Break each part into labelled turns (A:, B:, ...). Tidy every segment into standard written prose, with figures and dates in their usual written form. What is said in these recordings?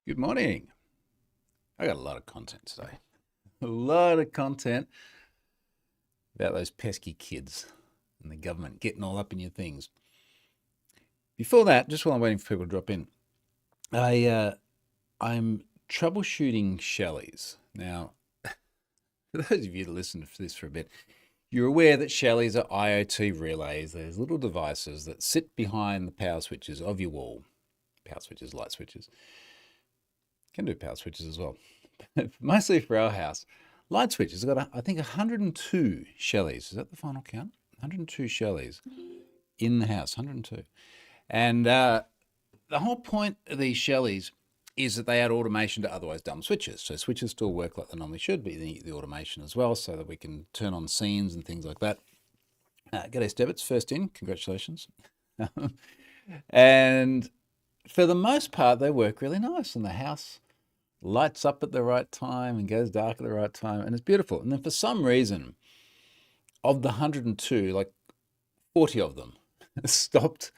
A: Good morning. I got a lot of content today. A lot of content about those pesky kids and the government getting all up in your things. Before that, just while I'm waiting for people to drop in, I I'm troubleshooting Shelley's. Now, for those of you that listen to this for a bit, you're aware that Shelley's are IoT relays. There's little devices that sit behind the power switches of your wall. Power switches, light switches. Can do power switches as well. Mostly for our house. Light switches. I've got, I think, 102 Shelleys. Is that the final count? 102 Shelleys in the house. 102. And the whole point of these Shelleys is that they add automation to otherwise dumb switches. So switches still work like they normally should, but the automation as well, so that we can turn on scenes and things like that. G'day, Stebbits. First in. Congratulations. And for the most part, they work really nice. And the house lights up at the right time and goes dark at the right time, and it's beautiful. And then for some reason, of the 102, like 40 of them stopped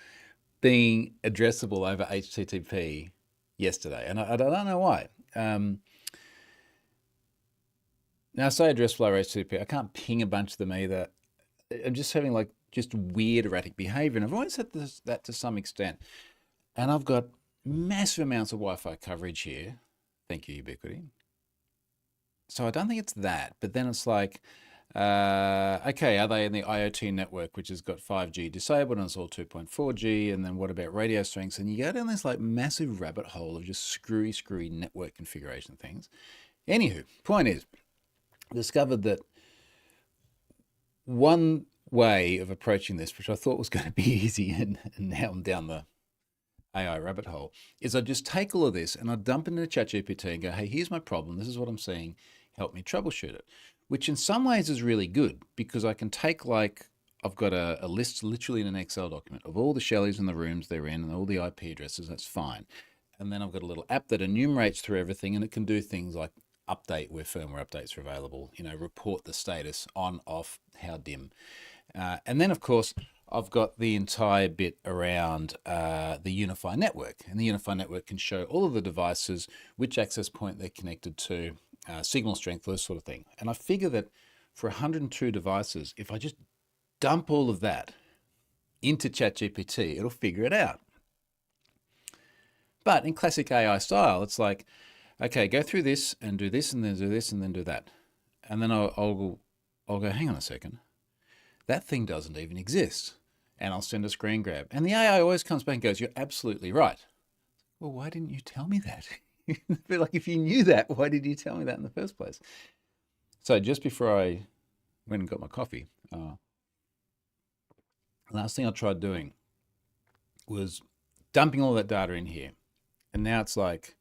A: being addressable over HTTP yesterday, and I don't know why. Now, I say addressable over HTTP, I can't ping a bunch of them either. I'm just having like just weird erratic behavior, and I've always had that to some extent. And I've got massive amounts of Wi-Fi coverage here. Thank you, Ubiquiti. So I don't think it's that, but then it's like, okay, are they in the IoT network, which has got 5G disabled and it's all 2.4G? And then what about radio strengths? And you go down this like massive rabbit hole of just screwy network configuration things. Anywho, point is, I discovered that one way of approaching this, which I thought was going to be easy, and now I'm down the AI rabbit hole, is I just take all of this and I dump it into ChatGPT and go, hey, here's my problem. This is what I'm seeing. Help me troubleshoot it. Which in some ways is really good because I can take like, I've got a list literally in an Excel document of all the Shelleys in the rooms they're in and all the IP addresses. That's fine. And then I've got a little app that enumerates through everything, and it can do things like update where firmware updates are available, report the status on, off, how dim. And then, of course, I've got the entire bit around the UniFi network. And the UniFi network can show all of the devices, which access point they're connected to, signal strength, this sort of thing. And I figure that for 102 devices, if I just dump all of that into ChatGPT, it'll figure it out. But in classic AI style, it's like, okay, go through this and do this and then do this and then do that. And then I'll go, hang on a second. That thing doesn't even exist. And I'll send a screen grab. And the AI always comes back and goes, you're absolutely right. Well, why didn't you tell me that? But like, if you knew that, why did you tell me that in the first place? So just before I went and got my coffee, last thing I tried doing was dumping all that data in here. And now it's like,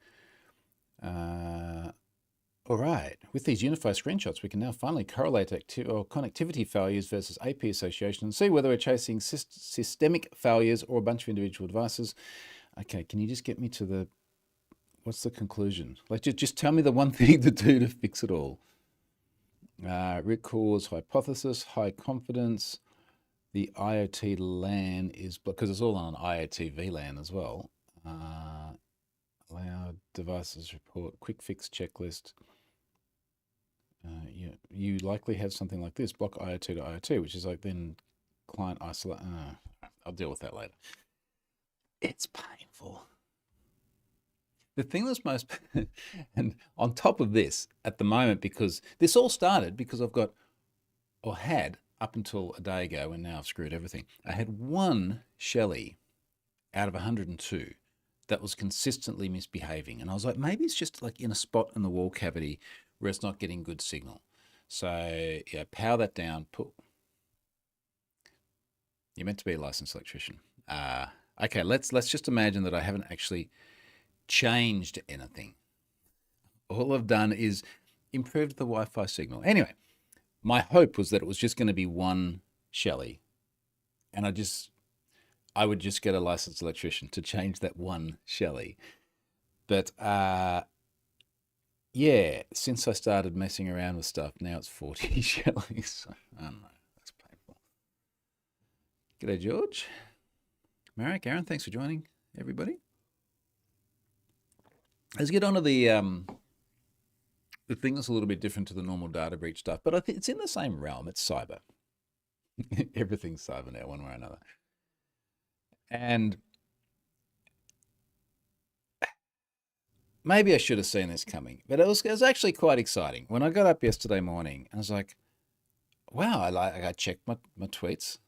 A: all right, with these UniFi screenshots, we can now finally correlate connectivity failures versus AP association and see whether we're chasing systemic failures or a bunch of individual devices. Okay, can you just get me to what's the conclusion? Like, just tell me the one thing to do to fix it all. Root cause hypothesis, high confidence. The IoT LAN is, because it's all on an IoT VLAN as well. Allow devices report, quick fix checklist. You likely have something like this, block IoT to IoT, which is like then client isolate. I'll deal with that later. It's painful. The thing that's most, and on top of this at the moment, because this all started because I've got, or had up until a day ago, and now I've screwed everything. I had one Shelly out of 102 that was consistently misbehaving. And I was like, maybe it's just like in a spot in the wall cavity where it's not getting good signal. So yeah, power that down. You're meant to be a licensed electrician. Okay, let's just imagine that I haven't actually changed anything. All I've done is improved the Wi-Fi signal. Anyway, my hope was that it was just going to be one Shelly, and I would just get a licensed electrician to change that one Shelly. But yeah, since I started messing around with stuff, now it's 40 Shelleys. I don't know. That's painful. G'day, George. Marek, Aaron, thanks for joining, everybody. Let's get on to the thing that's a little bit different to the normal data breach stuff, but I think it's in the same realm. It's cyber. Everything's cyber now, one way or another. And maybe I should have seen this coming, but it was actually quite exciting. When I got up yesterday morning, I was like, wow, I checked my tweets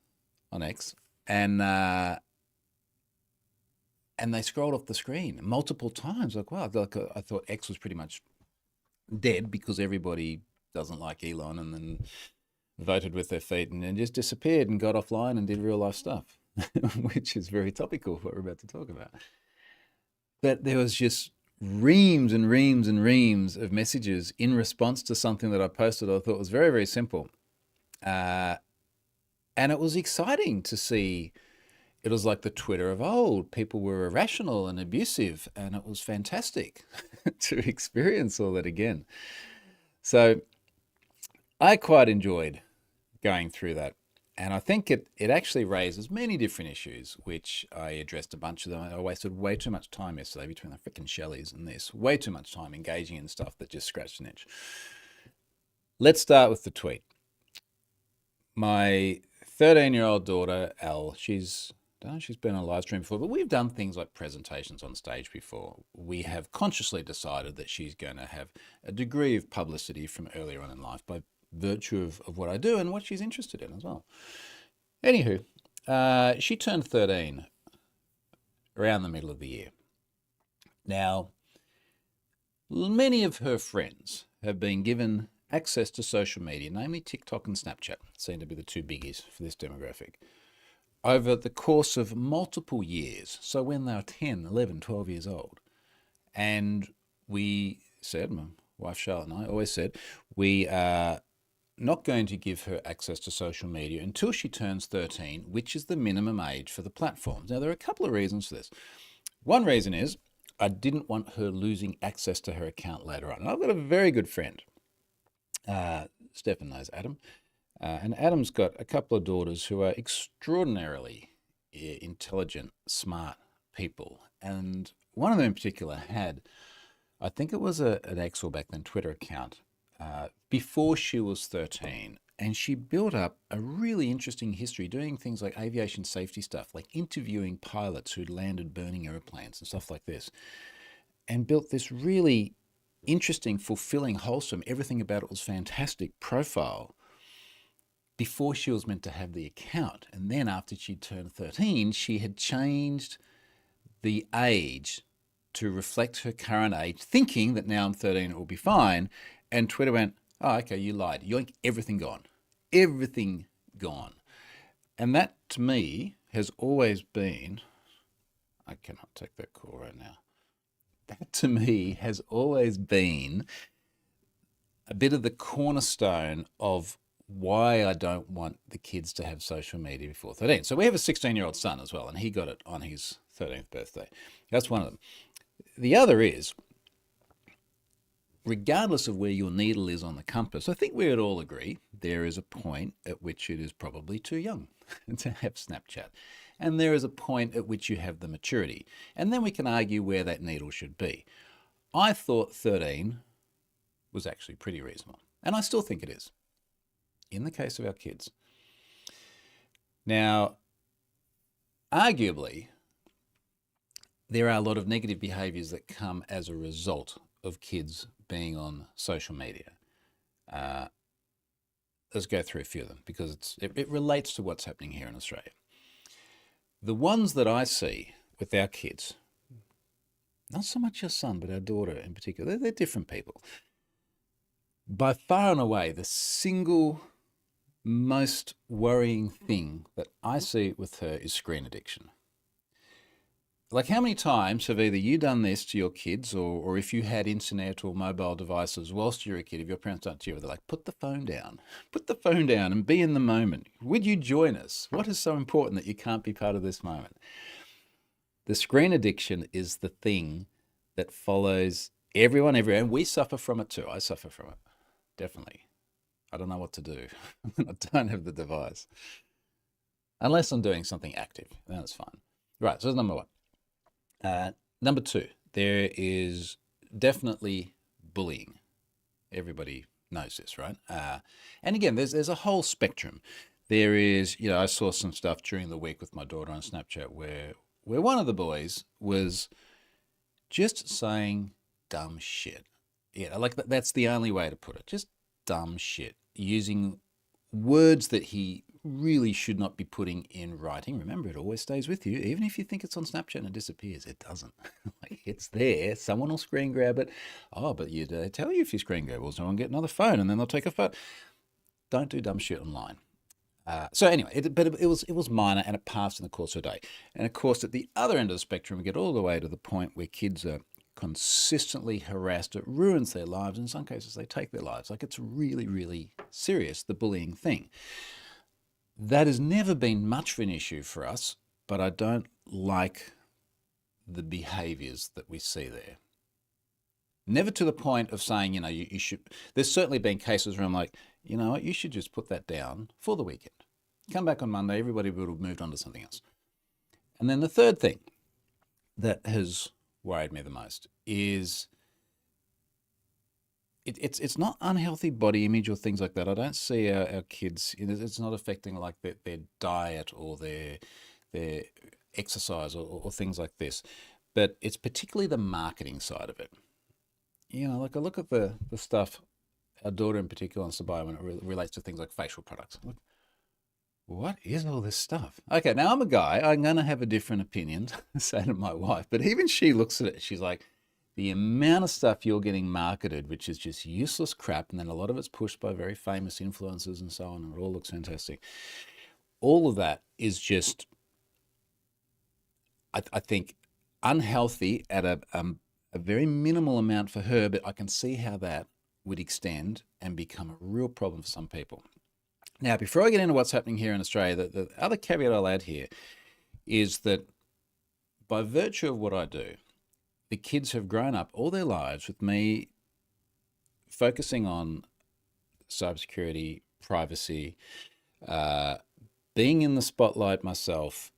A: on X, and and they scrolled off the screen multiple times. Like, wow, like I thought X was pretty much dead because everybody doesn't like Elon, and then voted with their feet and then just disappeared and got offline and did real life stuff, which is very topical for what we're about to talk about. But there was just reams and reams and reams of messages in response to something that I posted. I thought was very, very simple. Uh, and it was exciting to see. It was like the Twitter of old. People were irrational and abusive, and it was fantastic to experience all that again. So I quite enjoyed going through that. And I think it actually raises many different issues, which I addressed a bunch of them. I wasted way too much time yesterday between the frickin' Shelleys and this. Way too much time engaging in stuff that just scratched an itch. Let's start with the tweet. My 13-year-old daughter, Elle, she's been on a live stream before, but we've done things like presentations on stage before. We have consciously decided that she's going to have a degree of publicity from earlier on in life by virtue of what I do and what she's interested in as well. Anywho, she turned 13 around the middle of the year. Now, many of her friends have been given access to social media, namely TikTok and Snapchat, seem to be the two biggies for this demographic, over the course of multiple years. So when they were 10, 11, 12 years old. And we said, my wife Charlotte and I always said, we are not going to give her access to social media until she turns 13, which is the minimum age for the platforms. Now, there are a couple of reasons for this. One reason is I didn't want her losing access to her account later on. And I've got a very good friend. Stefan knows Adam. And Adam's got a couple of daughters who are extraordinarily intelligent, smart people. And one of them in particular had, I think it was an X or back then Twitter account, before she was 13. And she built up a really interesting history doing things like aviation safety stuff, like interviewing pilots who'd landed burning airplanes and stuff like this, and built this really interesting, fulfilling, wholesome, everything about it was fantastic profile before she was meant to have the account. And then after she turned 13, she had changed the age to reflect her current age, thinking that now I'm 13, it will be fine. And Twitter went, oh, okay, you lied. Yoink, everything gone. Everything gone. And that to me has always been, I cannot take that call right now. That to me has always been a bit of the cornerstone of why I don't want the kids to have social media before 13. So we have a 16-year-old son as well, and he got it on his 13th birthday. That's one of them. The other is, regardless of where your needle is on the compass, I think we would all agree there is a point at which it is probably too young to have Snapchat. And there is a point at which you have the maturity. And then we can argue where that needle should be. I thought 13 was actually pretty reasonable. And I still think it is, in the case of our kids. Now, arguably, there are a lot of negative behaviours that come as a result of kids being on social media. Let's go through a few of them because it relates to what's happening here in Australia. The ones that I see with our kids, not so much your son, but our daughter in particular, they're different people. By far and away, the single most worrying thing that I see with her is screen addiction. Like, how many times have either you done this to your kids, or if you had internet or mobile devices whilst you're a kid, if your parents don't to you, they're like, put the phone down and be in the moment. Would you join us? What is so important that you can't be part of this moment? The screen addiction is the thing that follows everyone everywhere, and we suffer from it too. I suffer from it, definitely. I don't know what to do. I don't have the device. Unless I'm doing something active, then it's fine. Right, so that's number one. Number two, there is definitely bullying. Everybody knows this, right? And again, there's a whole spectrum. There is, I saw some stuff during the week with my daughter on Snapchat where one of the boys was just saying dumb shit. Yeah, like that's the only way to put it. Just dumb shit, using words that he really should not be putting in writing. Remember, it always stays with you. Even if you think it's on Snapchat and it disappears, it doesn't. Like, it's there. Someone will screen grab it. Oh, but they tell you if you screen grab, well, someone get another phone and then they'll take a photo. Don't do dumb shit online. So anyway, it was minor and it passed in the course of a day. And of course, at the other end of the spectrum, we get all the way to the point where kids are consistently harassed. It ruins their lives. In some cases, they take their lives. Like, it's really, really serious, the bullying thing. That has never been much of an issue for us, but I don't like the behaviours that we see there. Never to the point of saying, you should. There's certainly been cases where I'm like, you know what, you should just put that down for the weekend. Come back on Monday, everybody would have moved on to something else. And then the third thing that has worried me the most is it's not unhealthy body image or things like that. I don't see our kids, it's not affecting like their diet or their exercise or things like this. But it's particularly the marketing side of it. Like I look at the stuff our daughter in particular wants to buy when it relates to things like facial products. Look, what is all this stuff? Okay, now I'm a guy. I'm going to have a different opinion, say to my wife. But even she looks at it. She's like, the amount of stuff you're getting marketed, which is just useless crap, and then a lot of it's pushed by very famous influencers and so on, and it all looks fantastic. All of that is just, I think, unhealthy at a very minimal amount for her, but I can see how that would extend and become a real problem for some people. Now, before I get into what's happening here in Australia, the other caveat I'll add here is that by virtue of what I do, the kids have grown up all their lives with me focusing on cybersecurity, privacy, being in the spotlight myself,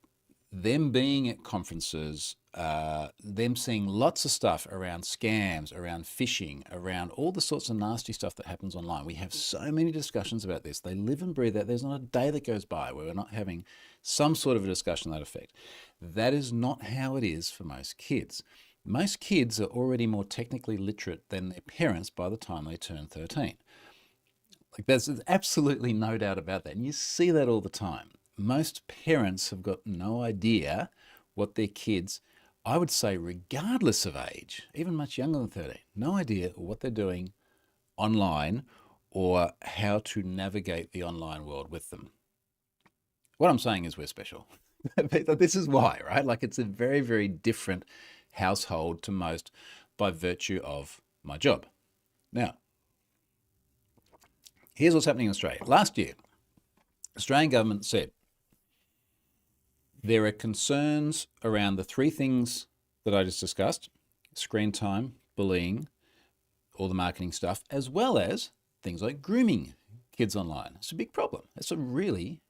A: them being at conferences, them seeing lots of stuff around scams, around phishing, around all the sorts of nasty stuff that happens online. We have so many discussions about this. They live and breathe that. There's not a day that goes by where we're not having some sort of a discussion to that effect. That is not how it is for most kids. Most kids are already more technically literate than their parents by the time they turn 13. Like, there's absolutely no doubt about that. And you see that all the time. Most parents have got no idea what their kids, I would say regardless of age, even much younger than 13, no idea what they're doing online or how to navigate the online world with them. What I'm saying is we're special. This is why, right? Like, it's a very, very different household to most by virtue of my job. Now, here's what's happening in Australia. Last year, Australian government said there are concerns around the three things that I just discussed: screen time, bullying, all the marketing stuff, as well as things like grooming kids online. It's a big problem. It's a really,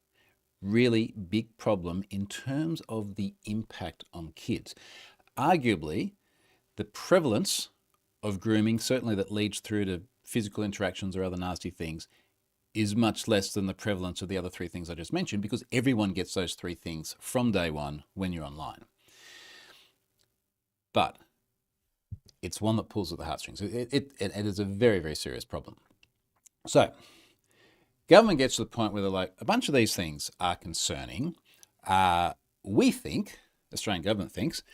A: really big problem in terms of the impact on kids. Arguably, the prevalence of grooming, certainly that leads through to physical interactions or other nasty things, is much less than the prevalence of the other three things I just mentioned, because everyone gets those three things from day one when you're online. But it's one that pulls at the heartstrings. It is a very, very serious problem. So government gets to the point where they're like, a bunch of these things are concerning. We think, Australian government thinks,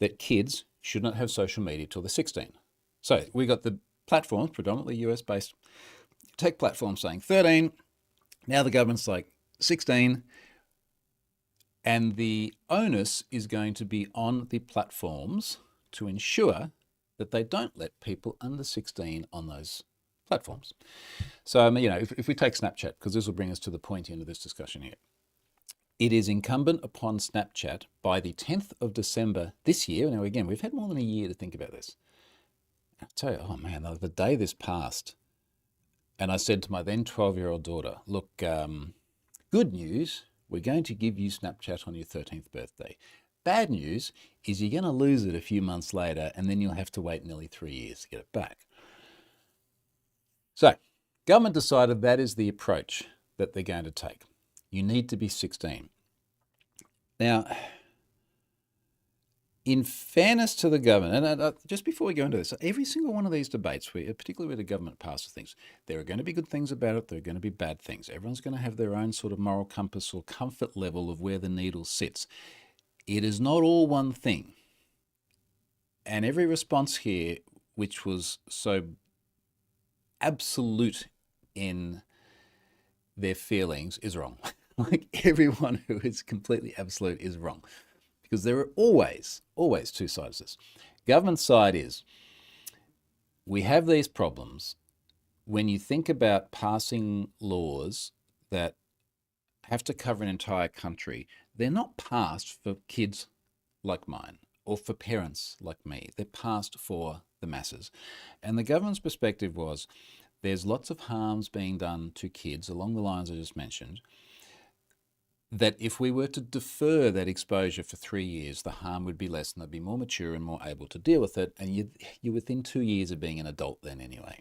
A: that kids should not have social media till they're 16. So we got the platforms, predominantly US-based tech platforms, saying 13. Now the government's like 16. And the onus is going to be on the platforms to ensure that they don't let people under 16 on those platforms. So, if we take Snapchat, because this will bring us to the point end of this discussion here. It is incumbent upon Snapchat by the 10th of December this year. Now, again, we've had more than a year to think about this. I'll tell you, oh man, the day this passed, and I said to my then 12-year-old daughter, look, good news, we're going to give you Snapchat on your 13th birthday. Bad news, is you're going to lose it a few months later, and then you'll have to wait nearly 3 years to get it back. So, government decided that is the approach that they're going to take. You need to be 16. Now, in fairness to the government, and just before we go into this, every single one of these debates, particularly where the government passes things, there are going to be good things about it, there are going to be bad things. Everyone's going to have their own sort of moral compass or comfort level of where the needle sits. It is not all one thing. And every response here, which was so absolute in their feelings, is wrong. Like everyone who is completely absolute is wrong. Because there are always two sides to this. Government side is, we have these problems. When you think about passing laws that have to cover an entire country, they're not passed for kids like mine or for parents like me. They're passed for the masses. And the government's perspective was, there's lots of harms being done to kids along the lines I just mentioned, that if we were to defer that exposure for 3 years, the harm would be less and they'd be more mature and more able to deal with it. And you're within 2 years of being an adult then anyway.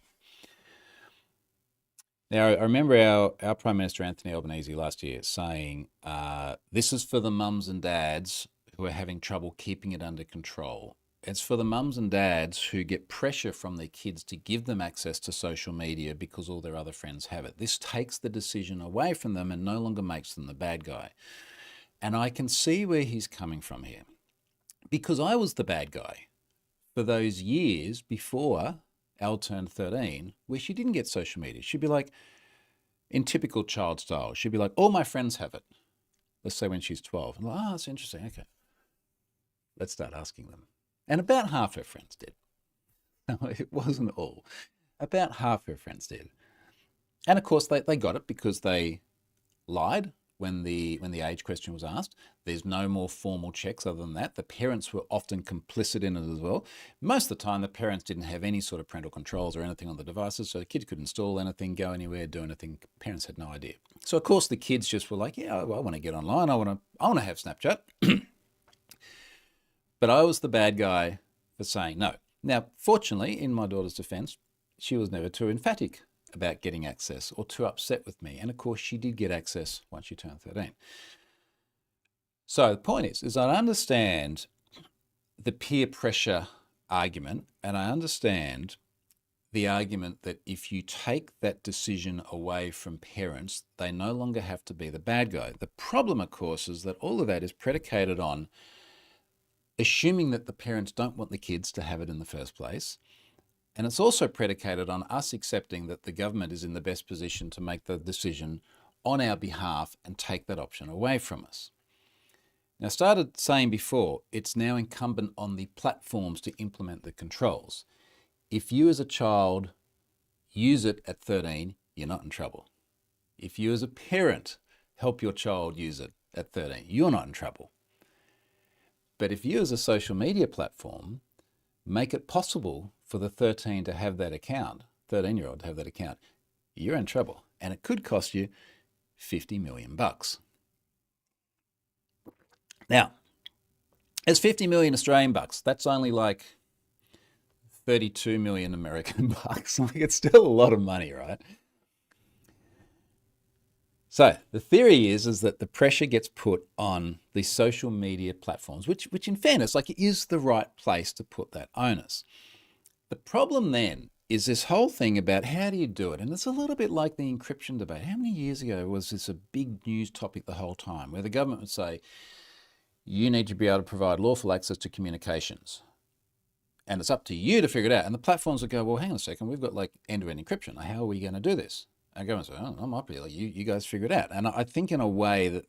A: Now, I remember our Prime Minister, Anthony Albanese, last year saying, this is for the mums and dads who are having trouble keeping it under control. It's for the mums and dads who get pressure from their kids to give them access to social media because all their other friends have it. This takes the decision away from them and no longer makes them the bad guy. And I can see where he's coming from here, because I was the bad guy for those years before Elle turned 13, where she didn't get social media. She'd be like, in typical child style, she'd be like, all my friends have it. Let's say when she's 12. I'm like, oh, that's interesting. Okay. Let's start asking them. And about half her friends did. No, it wasn't all. About half her friends did. And of course, they got it because they lied when the age question was asked. There's no more formal checks other than that. The parents were often complicit in it as well. Most of the time, the parents didn't have any sort of parental controls or anything on the devices, so the kids could install anything, go anywhere, do anything. Parents had no idea. So of course, the kids just were like, yeah, well, I want to get online. I want to have Snapchat. But I was the bad guy for saying no. Now, fortunately, in my daughter's defense, she was never too emphatic about getting access or too upset with me. And of course, she did get access once she turned 13. So the point is I understand the peer pressure argument, and I understand the argument that if you take that decision away from parents, they no longer have to be the bad guy. The problem, of course, is that all of that is predicated on assuming that the parents don't want the kids to have it in the first place. And it's also predicated on us accepting that the government is in the best position to make the decision on our behalf and take that option away from us. Now, I started saying before, it's now incumbent on the platforms to implement the controls. If you as a child use it at 13, you're not in trouble. If you as a parent help your child use it at 13, you're not in trouble. But if you as a social media platform make it possible for the 13-year-old to have that account, you're in trouble. And it could cost you $50 million. Now, as 50 million Australian bucks, that's only like 32 million American bucks. Like, it's still a lot of money, right? So the theory is that the pressure gets put on the social media platforms, which in fairness, like, is the right place to put that onus. The problem then is this whole thing about how do you do it? And it's a little bit like the encryption debate. How many years ago was this a big news topic the whole time, where the government would say, you need to be able to provide lawful access to communications, and it's up to you to figure it out. And the platforms would go, well, hang on a second, we've got like end-to-end encryption. How are we going to do this? And government said, oh, I might be like, you guys figure it out. And I think in a way that,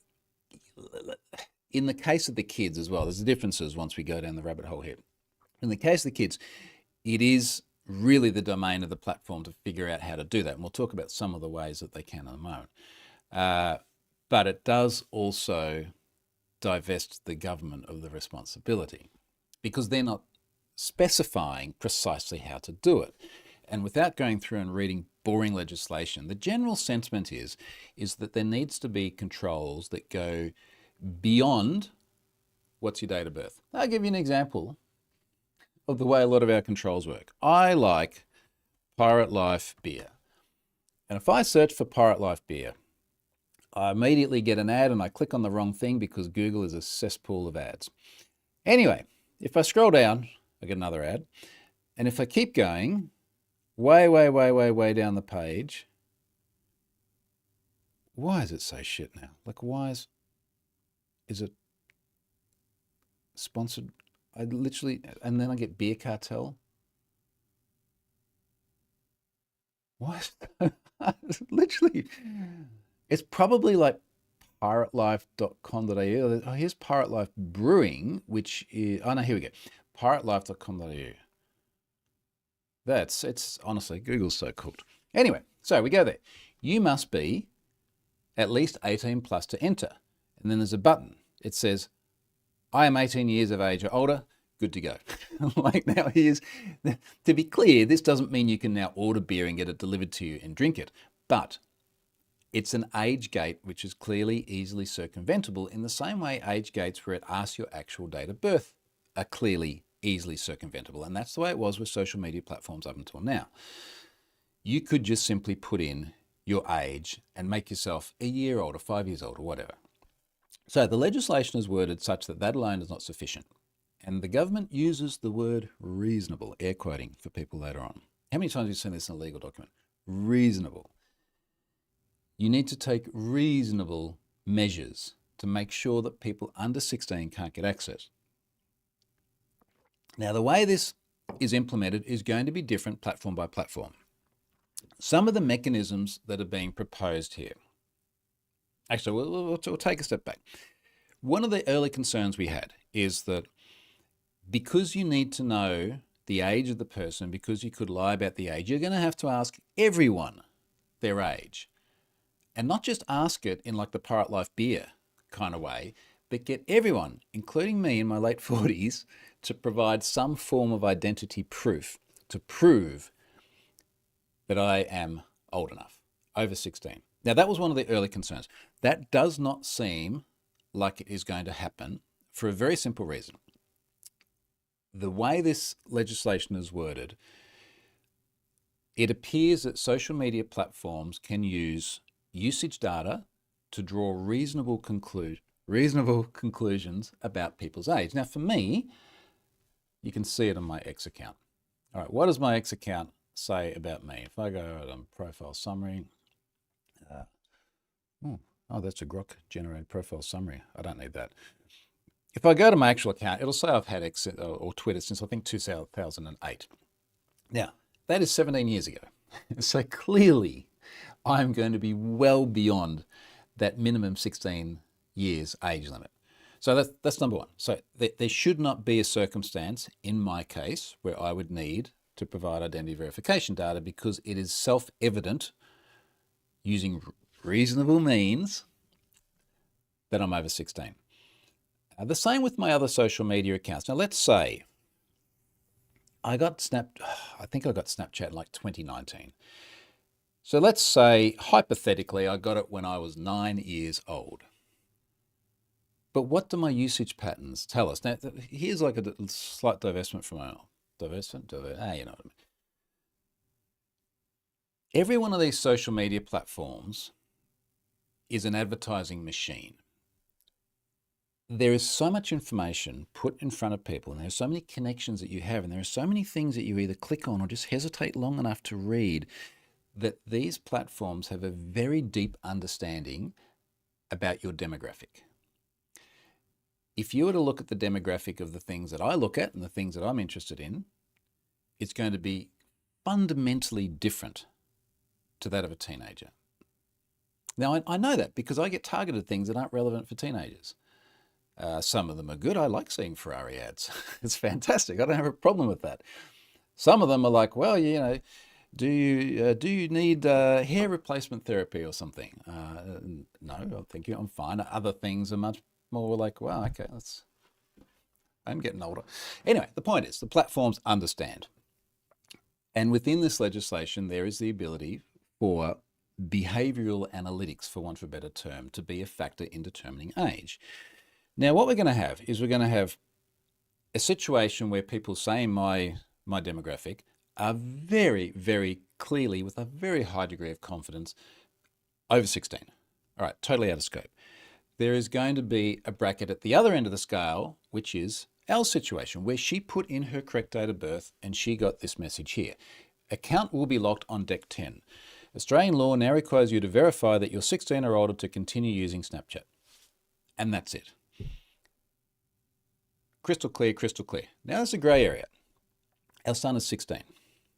A: in the case of the kids as well, there's differences once we go down the rabbit hole here. In the case of the kids, it is really the domain of the platform to figure out how to do that. And we'll talk about some of the ways that they can in a moment. But it does also divest the government of the responsibility, because they're not specifying precisely how to do it. And without going through and reading boring legislation, the general sentiment is that there needs to be controls that go beyond what's your date of birth? I'll give you an example of the way a lot of our controls work. I like Pirate Life beer. And if I search for Pirate Life beer, I immediately get an ad and I click on the wrong thing because Google is a cesspool of ads. Anyway, if I scroll down, I get another ad. And if I keep going, way down the page, why is it so shit now? Like, is it sponsored? I literally, and then I get Beer Cartel. Why is literally, it's probably like piratelife.com.au. Oh, here's Pirate Life Brewing, which is, oh no, here we go. Piratelife.com.au. It's honestly, Google's so cooked. Anyway, so we go there. You must be at least 18 plus to enter. And then there's a button. It says, I am 18 years of age or older, good to go. Like now here's, to be clear, this doesn't mean you can now order beer and get it delivered to you and drink it, but it's an age gate which is clearly easily circumventable in the same way age gates where it asks your actual date of birth are clearly easily circumventable. And that's the way it was with social media platforms up until now. You could just simply put in your age and make yourself a year old or 5 years old or whatever. So the legislation is worded such that that alone is not sufficient. And the government uses the word reasonable, air quoting for people later on. How many times have you seen this in a legal document? Reasonable. You need to take reasonable measures to make sure that people under 16 can't get access. Now, the way this is implemented is going to be different platform by platform. Some of the mechanisms that are being proposed here, actually, we'll take a step back. One of the early concerns we had is that because you need to know the age of the person, because you could lie about the age, you're going to have to ask everyone their age. And not just ask it in like the Pirate Life beer kind of way, but get everyone, including me in my late 40s, to provide some form of identity proof to prove that I am old enough, over 16. Now, that was one of the early concerns. That does not seem like it is going to happen for a very simple reason. The way this legislation is worded, it appears that social media platforms can use usage data to draw reasonable conclusions about people's age. Now, for me, you can see it on my X account. All right, what does my X account say about me? If I go on profile summary, oh, that's a Grok generated profile summary. I don't need that. If I go to my actual account, it'll say I've had X or Twitter since I think 2008. Now, that is 17 years ago. So clearly, I'm going to be well beyond that minimum 16 years age limit. So that's number one. So there should not be a circumstance in my case where I would need to provide identity verification data because it is self-evident using reasonable means that I'm over 16. The same with my other social media accounts. Now, let's say I think I got Snapchat in like 2019. So let's say, hypothetically, I got it when I was 9 years old. But what do my usage patterns tell us? Now, here's like a slight divestment from you know what I mean. Every one of these social media platforms is an advertising machine. There is so much information put in front of people, and there are so many connections that you have, and there are so many things that you either click on or just hesitate long enough to read, that these platforms have a very deep understanding about your demographic. If you were to look at the demographic of the things that I look at and the things that I'm interested in, it's going to be fundamentally different to that of a teenager. Now, I know that because I get targeted things that aren't relevant for teenagers. Some of them are good. I like seeing Ferrari ads. It's fantastic. I don't have a problem with that. Some of them are like, well, you know, do you need hair replacement therapy or something? No, thank you. I'm fine. Other things are much more like, well, okay, I'm getting older. Anyway, the point is the platforms understand. And within this legislation, there is the ability for behavioral analytics, for want of a better term, to be a factor in determining age. Now, what we're going to have is we're going to have a situation where people saying my demographic are very, very clearly, with a very high degree of confidence, over 16. All right, totally out of scope. There is going to be a bracket at the other end of the scale, which is our situation, where she put in her correct date of birth and she got this message here. Account will be locked on deck 10. Australian law now requires you to verify that you're 16 or older to continue using Snapchat. And that's it. Crystal clear, crystal clear. Now there's a grey area. Our son is 16.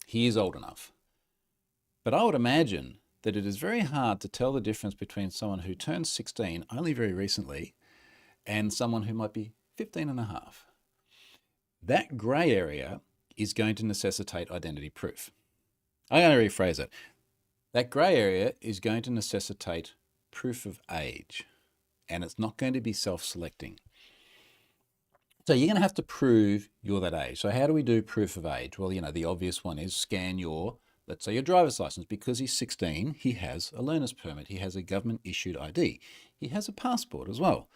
A: He is old enough. But I would imagine that it is very hard to tell the difference between someone who turns 16 only very recently and someone who might be 15 and a half. That grey area is going to necessitate identity proof. I'm going to rephrase it. That grey area is going to necessitate proof of age, and it's not going to be self-selecting. So you're going to have to prove you're that age. So how do we do proof of age? Well, the obvious one is scan your, let's say, your driver's license. Because he's 16, he has a learner's permit. He has a government-issued ID. He has a passport as well.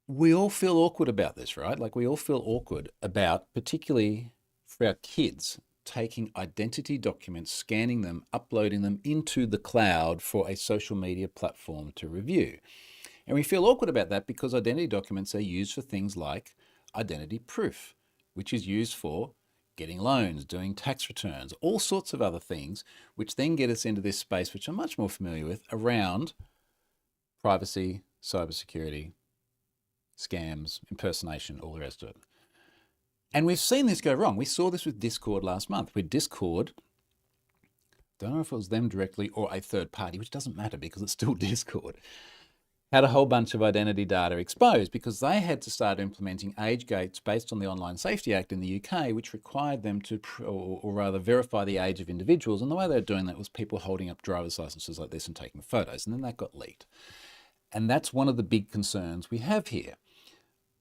A: We all feel awkward about this, right? Like, we all feel awkward about, particularly for our kids, taking identity documents, scanning them, uploading them into the cloud for a social media platform to review. And we feel awkward about that because identity documents are used for things like identity proof, which is used for getting loans, doing tax returns, all sorts of other things, which then get us into this space, which I'm much more familiar with, around privacy, cybersecurity, scams, impersonation, all the rest of it. And we've seen this go wrong. We saw this with Discord last month, where Discord, don't know if it was them directly or a third party, which doesn't matter because it's still Discord, had a whole bunch of identity data exposed because they had to start implementing age gates based on the Online Safety Act in the UK, which required them to, or rather verify the age of individuals. And the way they were doing that was people holding up driver's licenses like this and taking photos. And then that got leaked. And that's one of the big concerns we have here.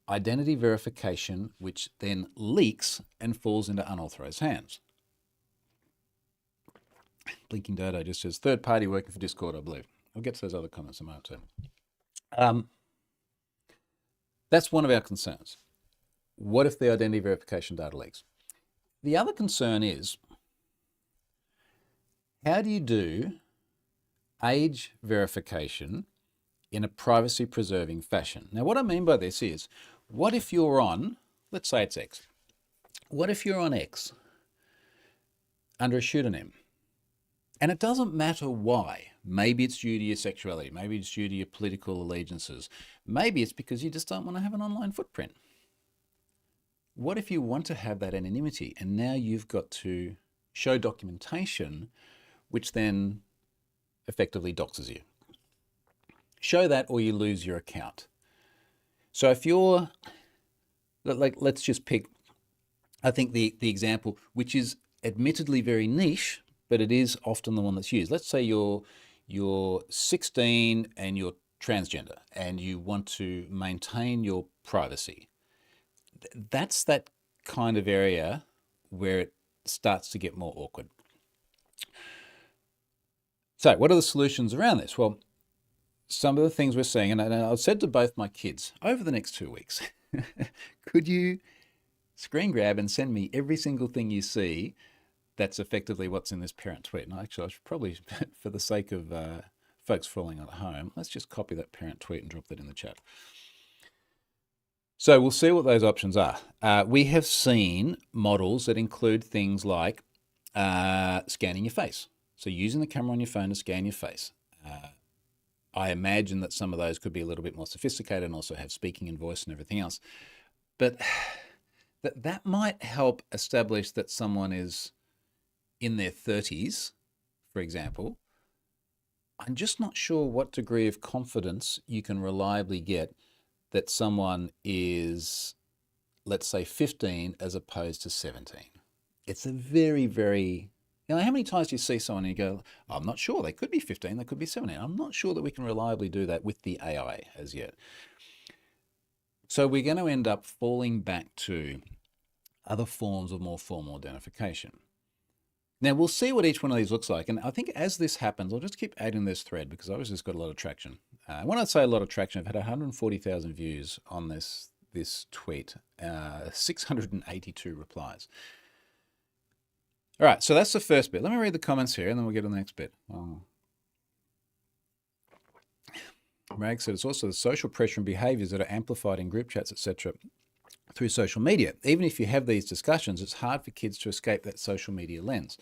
A: Identity verification, which then leaks and falls into unauthorized hands. Blinking Dodo just says, third party working for Discord, I believe. I'll get to those other comments in a moment too. That's one of our concerns. What if the identity verification data leaks? The other concern is, how do you do age verification in a privacy preserving fashion? Now, what I mean by this is, what if you're on, let's say it's X. What if you're on X under a pseudonym? And it doesn't matter why. Maybe it's due to your sexuality. Maybe it's due to your political allegiances. Maybe it's because you just don't want to have an online footprint. What if you want to have that anonymity and now you've got to show documentation which then effectively doxes you? Show that or you lose your account. So if you're, like, let's just pick, I think the example, which is admittedly very niche, but it is often the one that's used. Let's say you're 16 and you're transgender and you want to maintain your privacy. That's that kind of area where it starts to get more awkward. So what are the solutions around this? Well, some of the things we're seeing, and I've said to both my kids over the next 2 weeks, could you screen grab and send me every single thing you see that's effectively what's in this parent tweet? And actually, I should probably, for the sake of folks following at home, let's just copy that parent tweet and drop that in the chat. So we'll see what those options are. We have seen models that include things like scanning your face. So using the camera on your phone to scan your face. I imagine that some of those could be a little bit more sophisticated and also have speaking and voice and everything else. But that might help establish that someone is in their 30s, for example. I'm just not sure what degree of confidence you can reliably get that someone is, let's say, 15 as opposed to 17. It's a very, very, how many times do you see someone and you go, I'm not sure, they could be 15, they could be 17. I'm not sure that we can reliably do that with the AI as yet. So we're going to end up falling back to other forms of more formal identification. Now we'll see what each one of these looks like. And I think as this happens, I'll just keep adding this thread because obviously it's got a lot of traction. When I say a lot of traction, I've had 140,000 views on this tweet, 682 replies. All right, so that's the first bit. Let me read the comments here, and then we'll get to the next bit. Rag said it's also the social pressure and behaviours that are amplified in group chats, etc., through social media. Even if you have these discussions, it's hard for kids to escape that social media lens.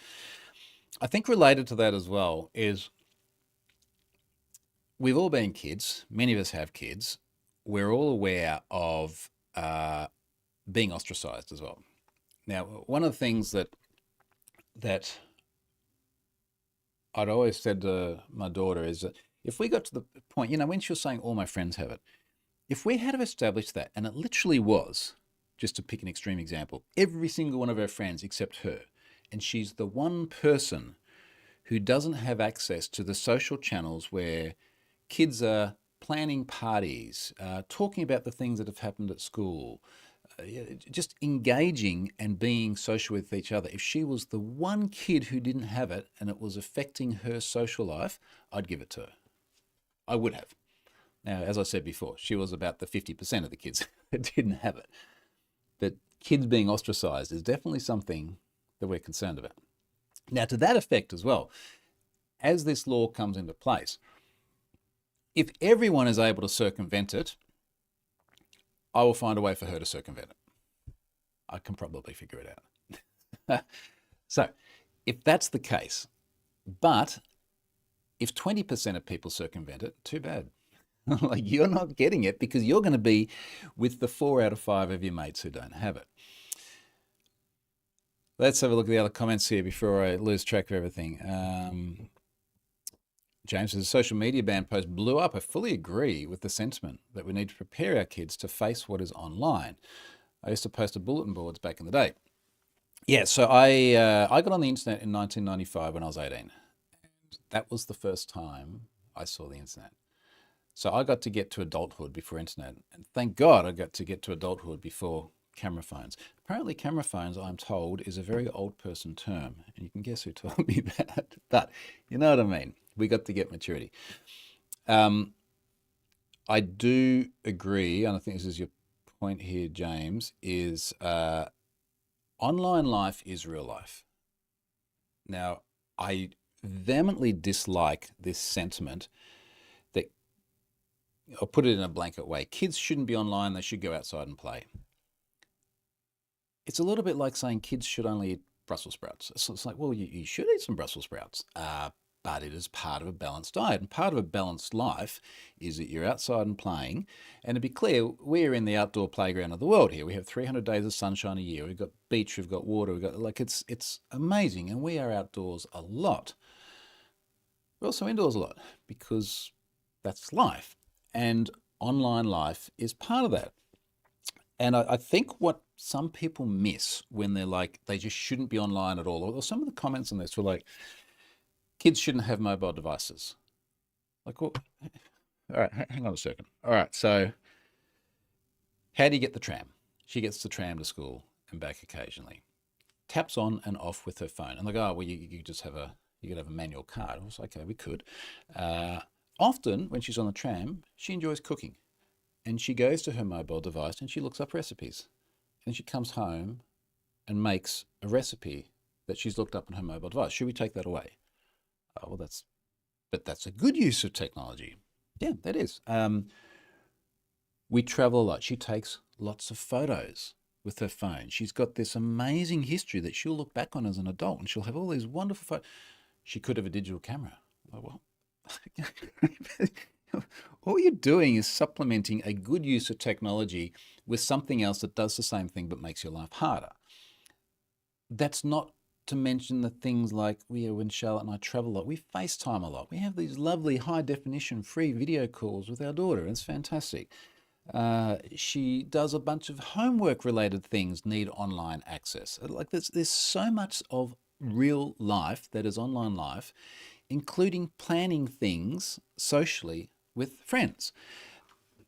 A: I think related to that as well is we've all been kids. Many of us have kids. We're all aware of being ostracized as well. Now, one of the things that I'd always said to my daughter is that if we got to the point, when she was saying all my friends have it, if we had established that, and it literally was, just to pick an extreme example, every single one of her friends except her, and she's the one person who doesn't have access to the social channels where kids are planning parties, talking about the things that have happened at school, just engaging and being social with each other. If she was the one kid who didn't have it and it was affecting her social life, I'd give it to her. I would have. Now, as I said before, she was about the 50% of the kids that didn't have it. But kids being ostracized is definitely something that we're concerned about. Now, to that effect as well, as this law comes into place, if everyone is able to circumvent it, I will find a way for her to circumvent it. I can probably figure it out. So, if that's the case, but if 20% of people circumvent it, too bad. Like, you're not getting it because you're going to be with the 4 out of 5 of your mates who don't have it. Let's have a look at the other comments here before I lose track of everything. James says, social media ban post blew up. I fully agree with the sentiment that we need to prepare our kids to face what is online. I used to post to bulletin boards back in the day. Yeah, so I got on the internet in 1995 when I was 18. That was the first time I saw the internet. So I got to get to adulthood before internet. And thank God I got to get to adulthood before camera phones. Apparently camera phones, I'm told, is a very old person term. And you can guess who told me that. But you know what I mean. We got to get maturity. I do agree, and I think this is your point here, James, is online life is real life. Now, I vehemently dislike this sentiment that, I'll put it in a blanket way, kids shouldn't be online, they should go outside and play. It's a little bit like saying kids should only eat Brussels sprouts. It's like, well, you should eat some Brussels sprouts, but it is part of a balanced diet. And part of a balanced life is that you're outside and playing. And to be clear, we're in the outdoor playground of the world here. We have 300 days of sunshine a year. We've got beach, we've got water, we've got, like, it's amazing. And we are outdoors a lot. We're also indoors a lot because that's life. And online life is part of that. And I think what some people miss when they're like, they just shouldn't be online at all, or some of the comments on this were like, kids shouldn't have mobile devices. Like, well, all right, hang on a second. All right, so how do you get the tram? She gets the tram to school and back occasionally. Taps on and off with her phone. And they go, oh, well, you just have you could have a manual card. I was like, okay, we could. Often when she's on the tram, she enjoys cooking. And she goes to her mobile device and she looks up recipes. And she comes home and makes a recipe that she's looked up on her mobile device. Should we take that away? Oh, well, that's a good use of technology. Yeah, that is. We travel a lot. She takes lots of photos with her phone. She's got this amazing history that she'll look back on as an adult, and she'll have all these wonderful photos. She could have a digital camera. Oh, well, all you're doing is supplementing a good use of technology with something else that does the same thing but makes your life harder. That's not to mention the things like when Charlotte and I travel a lot, we FaceTime a lot. We have these lovely high definition free video calls with our daughter. It's fantastic. She does a bunch of homework related things need online access. Like there's so much of real life that is online life, including planning things socially with friends.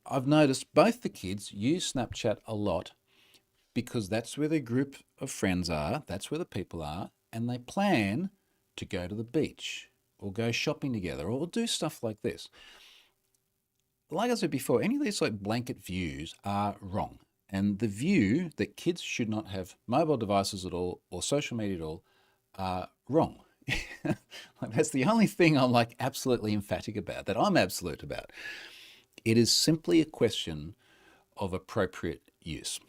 A: I've noticed both the kids use Snapchat a lot because that's where the group of friends are, that's where the people are, and they plan to go to the beach or go shopping together or do stuff like this. like I said before, any of these like blanket views are wrong. And the view that kids should not have mobile devices at all or social media at all are wrong. Like, that's the only thing I'm like absolutely emphatic about, that I'm absolute about. It is simply a question of appropriate use.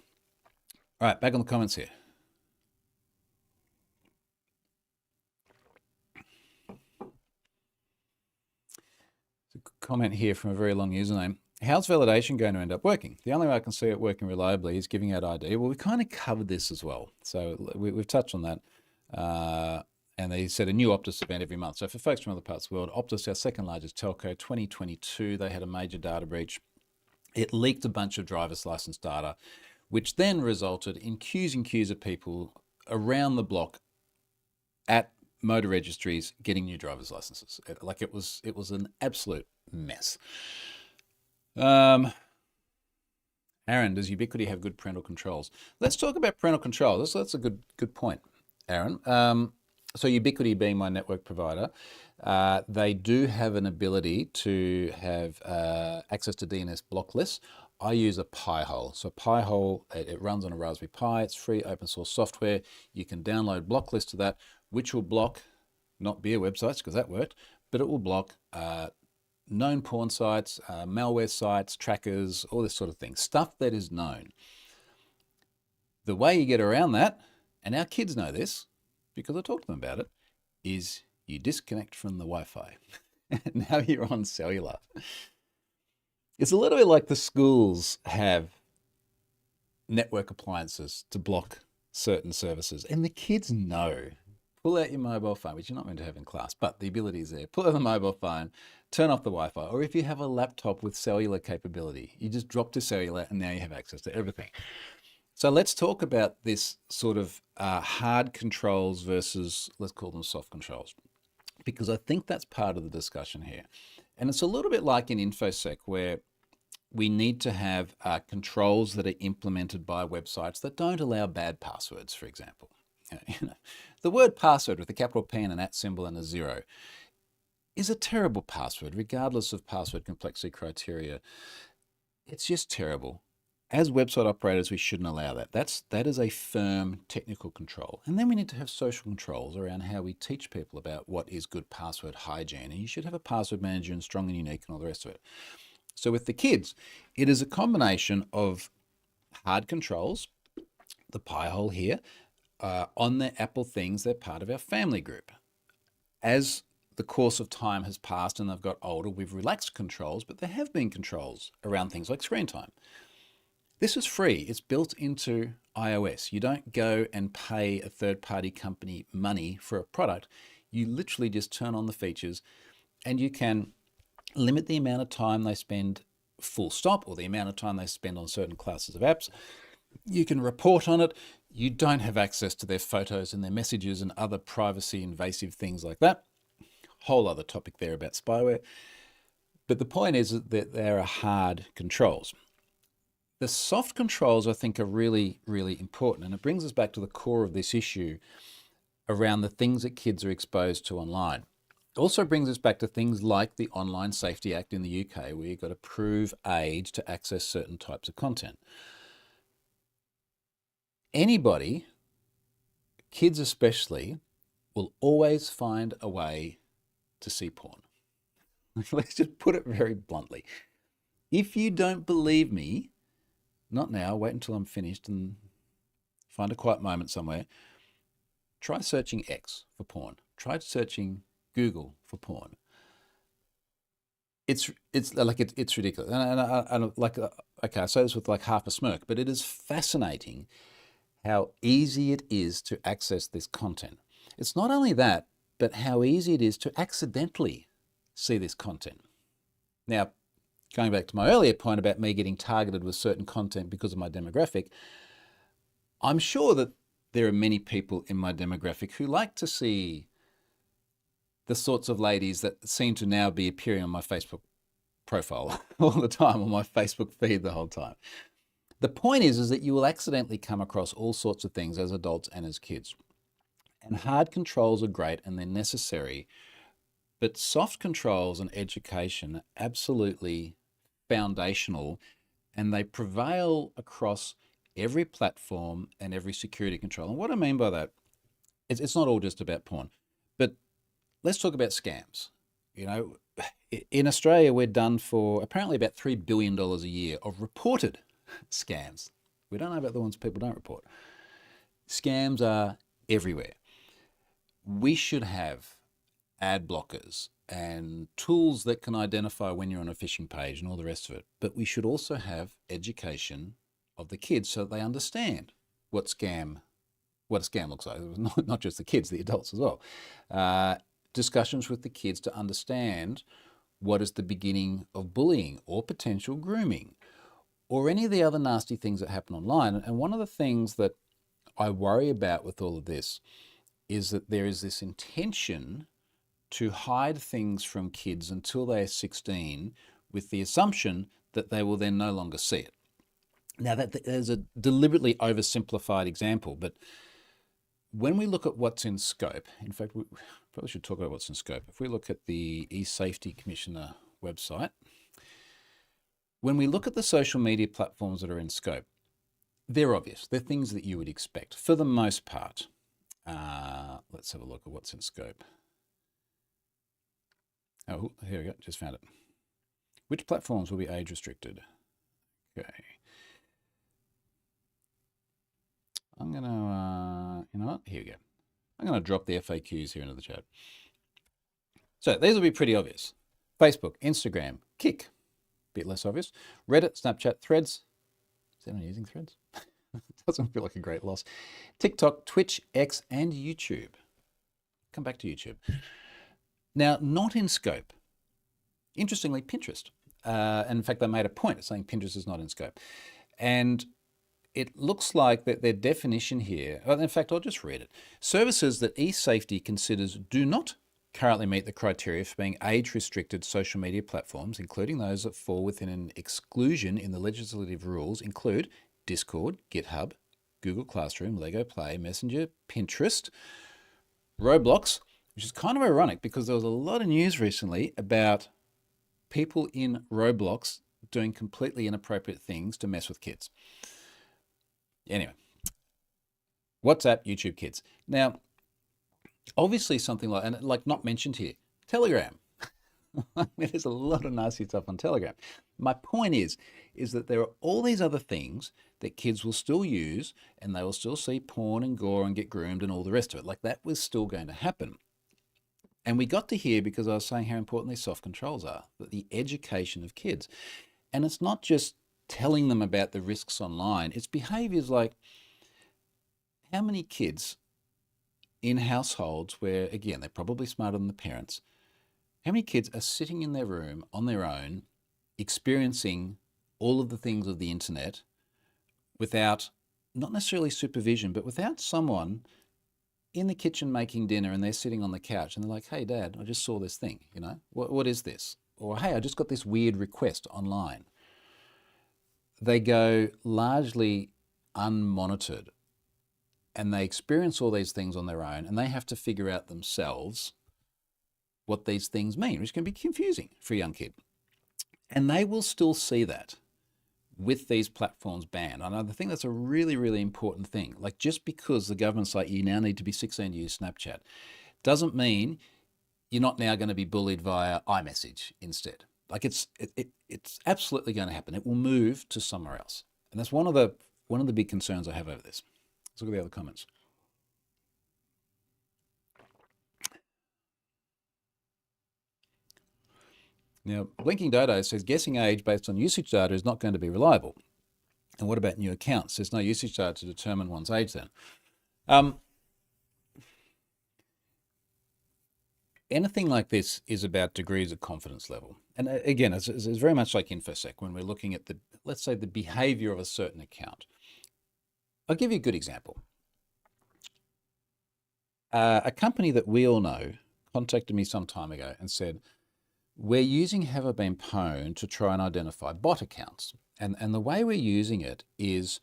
A: All right, back on the comments here. A comment here from a very long username. How's validation going to end up working? The only way I can see it working reliably is giving out ID. Well, we kind of covered this as well. So we've touched on that. And they said a new Optus event every month. So for folks from other parts of the world, Optus, our second largest telco, 2022, they had a major data breach. It leaked a bunch of driver's license data, which then resulted in queues and queues of people around the block at motor registries getting new driver's licenses. Like, it was an absolute mess. Aaron, does Ubiquiti have good parental controls? Let's talk about parental controls. That's a good point, Aaron. So Ubiquiti, being my network provider, they do have an ability to have access to DNS block lists. I use a Pi-hole. So Pi-hole, it runs on a Raspberry Pi. It's free open source software. You can download block lists to that, which will block, not beer websites, because that worked, but it will block known porn sites, malware sites, trackers, all this sort of thing, stuff that is known. The way you get around that, and our kids know this because I talk to them about it, is you disconnect from the Wi-Fi. Now you're on cellular. It's a little bit like the schools have network appliances to block certain services, and the kids know. Pull out your mobile phone, which you're not meant to have in class, but the ability is there. Pull out the mobile phone, turn off the Wi-Fi, or if you have a laptop with cellular capability, you just drop to cellular and now you have access to everything. So let's talk about this sort of hard controls versus, let's call them soft controls, because I think that's part of the discussion here. And it's a little bit like in InfoSec, where we need to have controls that are implemented by websites that don't allow bad passwords, for example. The word password with a capital P and an @ symbol and a 0 is a terrible password, regardless of password complexity criteria. It's just terrible. As website operators, we shouldn't allow that. That is a firm technical control. And then we need to have social controls around how we teach people about what is good password hygiene. And you should have a password manager and strong and unique and all the rest of it. So with the kids, it is a combination of hard controls, the Pi-hole here, on their Apple things. They're part of our family group. As the course of time has passed and they've got older, we've relaxed controls, but there have been controls around things like screen time. This is free. It's built into iOS. You don't go and pay a third-party company money for a product. You literally just turn on the features, and you can limit the amount of time they spend full stop, or the amount of time they spend on certain classes of apps. You can report on it. You don't have access to their photos and their messages and other privacy invasive things like that. Whole other topic there about spyware. But the point is that there are hard controls. The soft controls, I think, are really, really important. And it brings us back to the core of this issue around the things that kids are exposed to online. It also brings us back to things like the Online Safety Act in the UK, where you've got to prove age to access certain types of content. Anybody, kids especially, will always find a way to see porn. Let's just put it very bluntly. If you don't believe me, not now, wait until I'm finished and find a quiet moment somewhere. Try searching X for porn. Try searching Google for porn. It's ridiculous. And like, okay, I say this with like half a smirk, but it is fascinating how easy it is to access this content. It's not only that, but how easy it is to accidentally see this content. Now, going back to my earlier point about me getting targeted with certain content because of my demographic, I'm sure that there are many people in my demographic who like to see the sorts of ladies that seem to now be appearing on my Facebook profile all the time, on my Facebook feed the whole time. The point is that you will accidentally come across all sorts of things as adults and as kids. And hard controls are great and they're necessary, but soft controls and education are absolutely foundational, and they prevail across every platform and every security control. And what I mean by that, it's not all just about porn, but let's talk about scams. You know, in Australia, we're done for apparently about $3 billion a year of reported scams. We don't know about the ones people don't report. Scams are everywhere. We should have ad blockers and tools that can identify when you're on a phishing page and all the rest of it. But we should also have education of the kids so that they understand what a scam looks like. Not just the kids, the adults as well. Discussions with the kids to understand what is the beginning of bullying or potential grooming or any of the other nasty things that happen online. And one of the things that I worry about with all of this is that there is this intention to hide things from kids until they are 16 with the assumption that they will then no longer see it. Now, that is a deliberately oversimplified example, but when we look at what's in scope, in fact, we probably should talk about what's in scope. If we look at the eSafety Commissioner website, when we look at the social media platforms that are in scope, they're obvious. They're things that you would expect for the most part. Let's have a look at what's in scope. Oh, here we go. Just found it. Which platforms will be age restricted? Okay. I'm going to, you know what? Here we go. I'm going to drop the FAQs here into the chat. So these will be pretty obvious. Facebook, Instagram, Kik, bit less obvious. Reddit, Snapchat, Threads. Is anyone using Threads? Doesn't feel like a great loss. TikTok, Twitch, X, and YouTube. Come back to YouTube. Now, not in scope. Interestingly, Pinterest. And in fact, they made a point of saying Pinterest is not in scope. And it looks like that their definition here, well, in fact, I'll just read it. Services that eSafety considers do not currently meet the criteria for being age-restricted social media platforms, including those that fall within an exclusion in the legislative rules, include Discord, GitHub, Google Classroom, Lego Play, Messenger, Pinterest, Roblox, which is kind of ironic because there was a lot of news recently about people in Roblox doing completely inappropriate things to mess with kids. Anyway, WhatsApp, YouTube Kids. Now, obviously something like, and like not mentioned here, Telegram. There's a lot of nasty stuff on Telegram. My point is that there are all these other things that kids will still use and they will still see porn and gore and get groomed and all the rest of it. Like that was still going to happen. And we got to here because I was saying how important these soft controls are, that the education of kids. And it's not just telling them about the risks online, it's behaviors like how many kids in households where, again, they're probably smarter than the parents, how many kids are sitting in their room on their own, experiencing all of the things of the internet without, not necessarily supervision, but without someone in the kitchen making dinner and they're sitting on the couch and they're like, hey, Dad, I just saw this thing, you know, what is this? Or, hey, I just got this weird request online. They go largely unmonitored and they experience all these things on their own and they have to figure out themselves what these things mean, which can be confusing for a young kid. And they will still see that with these platforms banned. And I think that's a really, really important thing. Like just because the government's like, you now need to be 16 to use Snapchat, doesn't mean you're not now going to be bullied via iMessage instead. Like it's absolutely going to happen. It will move to somewhere else. And that's one of the big concerns I have over this. Let's look at the other comments. Now, Blinking Dodo says guessing age based on usage data is not going to be reliable. And what about new accounts? There's no usage data to determine one's age then. Anything like this is about degrees of confidence level. And again, it's very much like InfoSec when we're looking at let's say the behavior of a certain account. I'll give you a good example. A company that we all know contacted me some time ago and said, we're using Have I Been Pwned to try and identify bot accounts. And the way we're using it is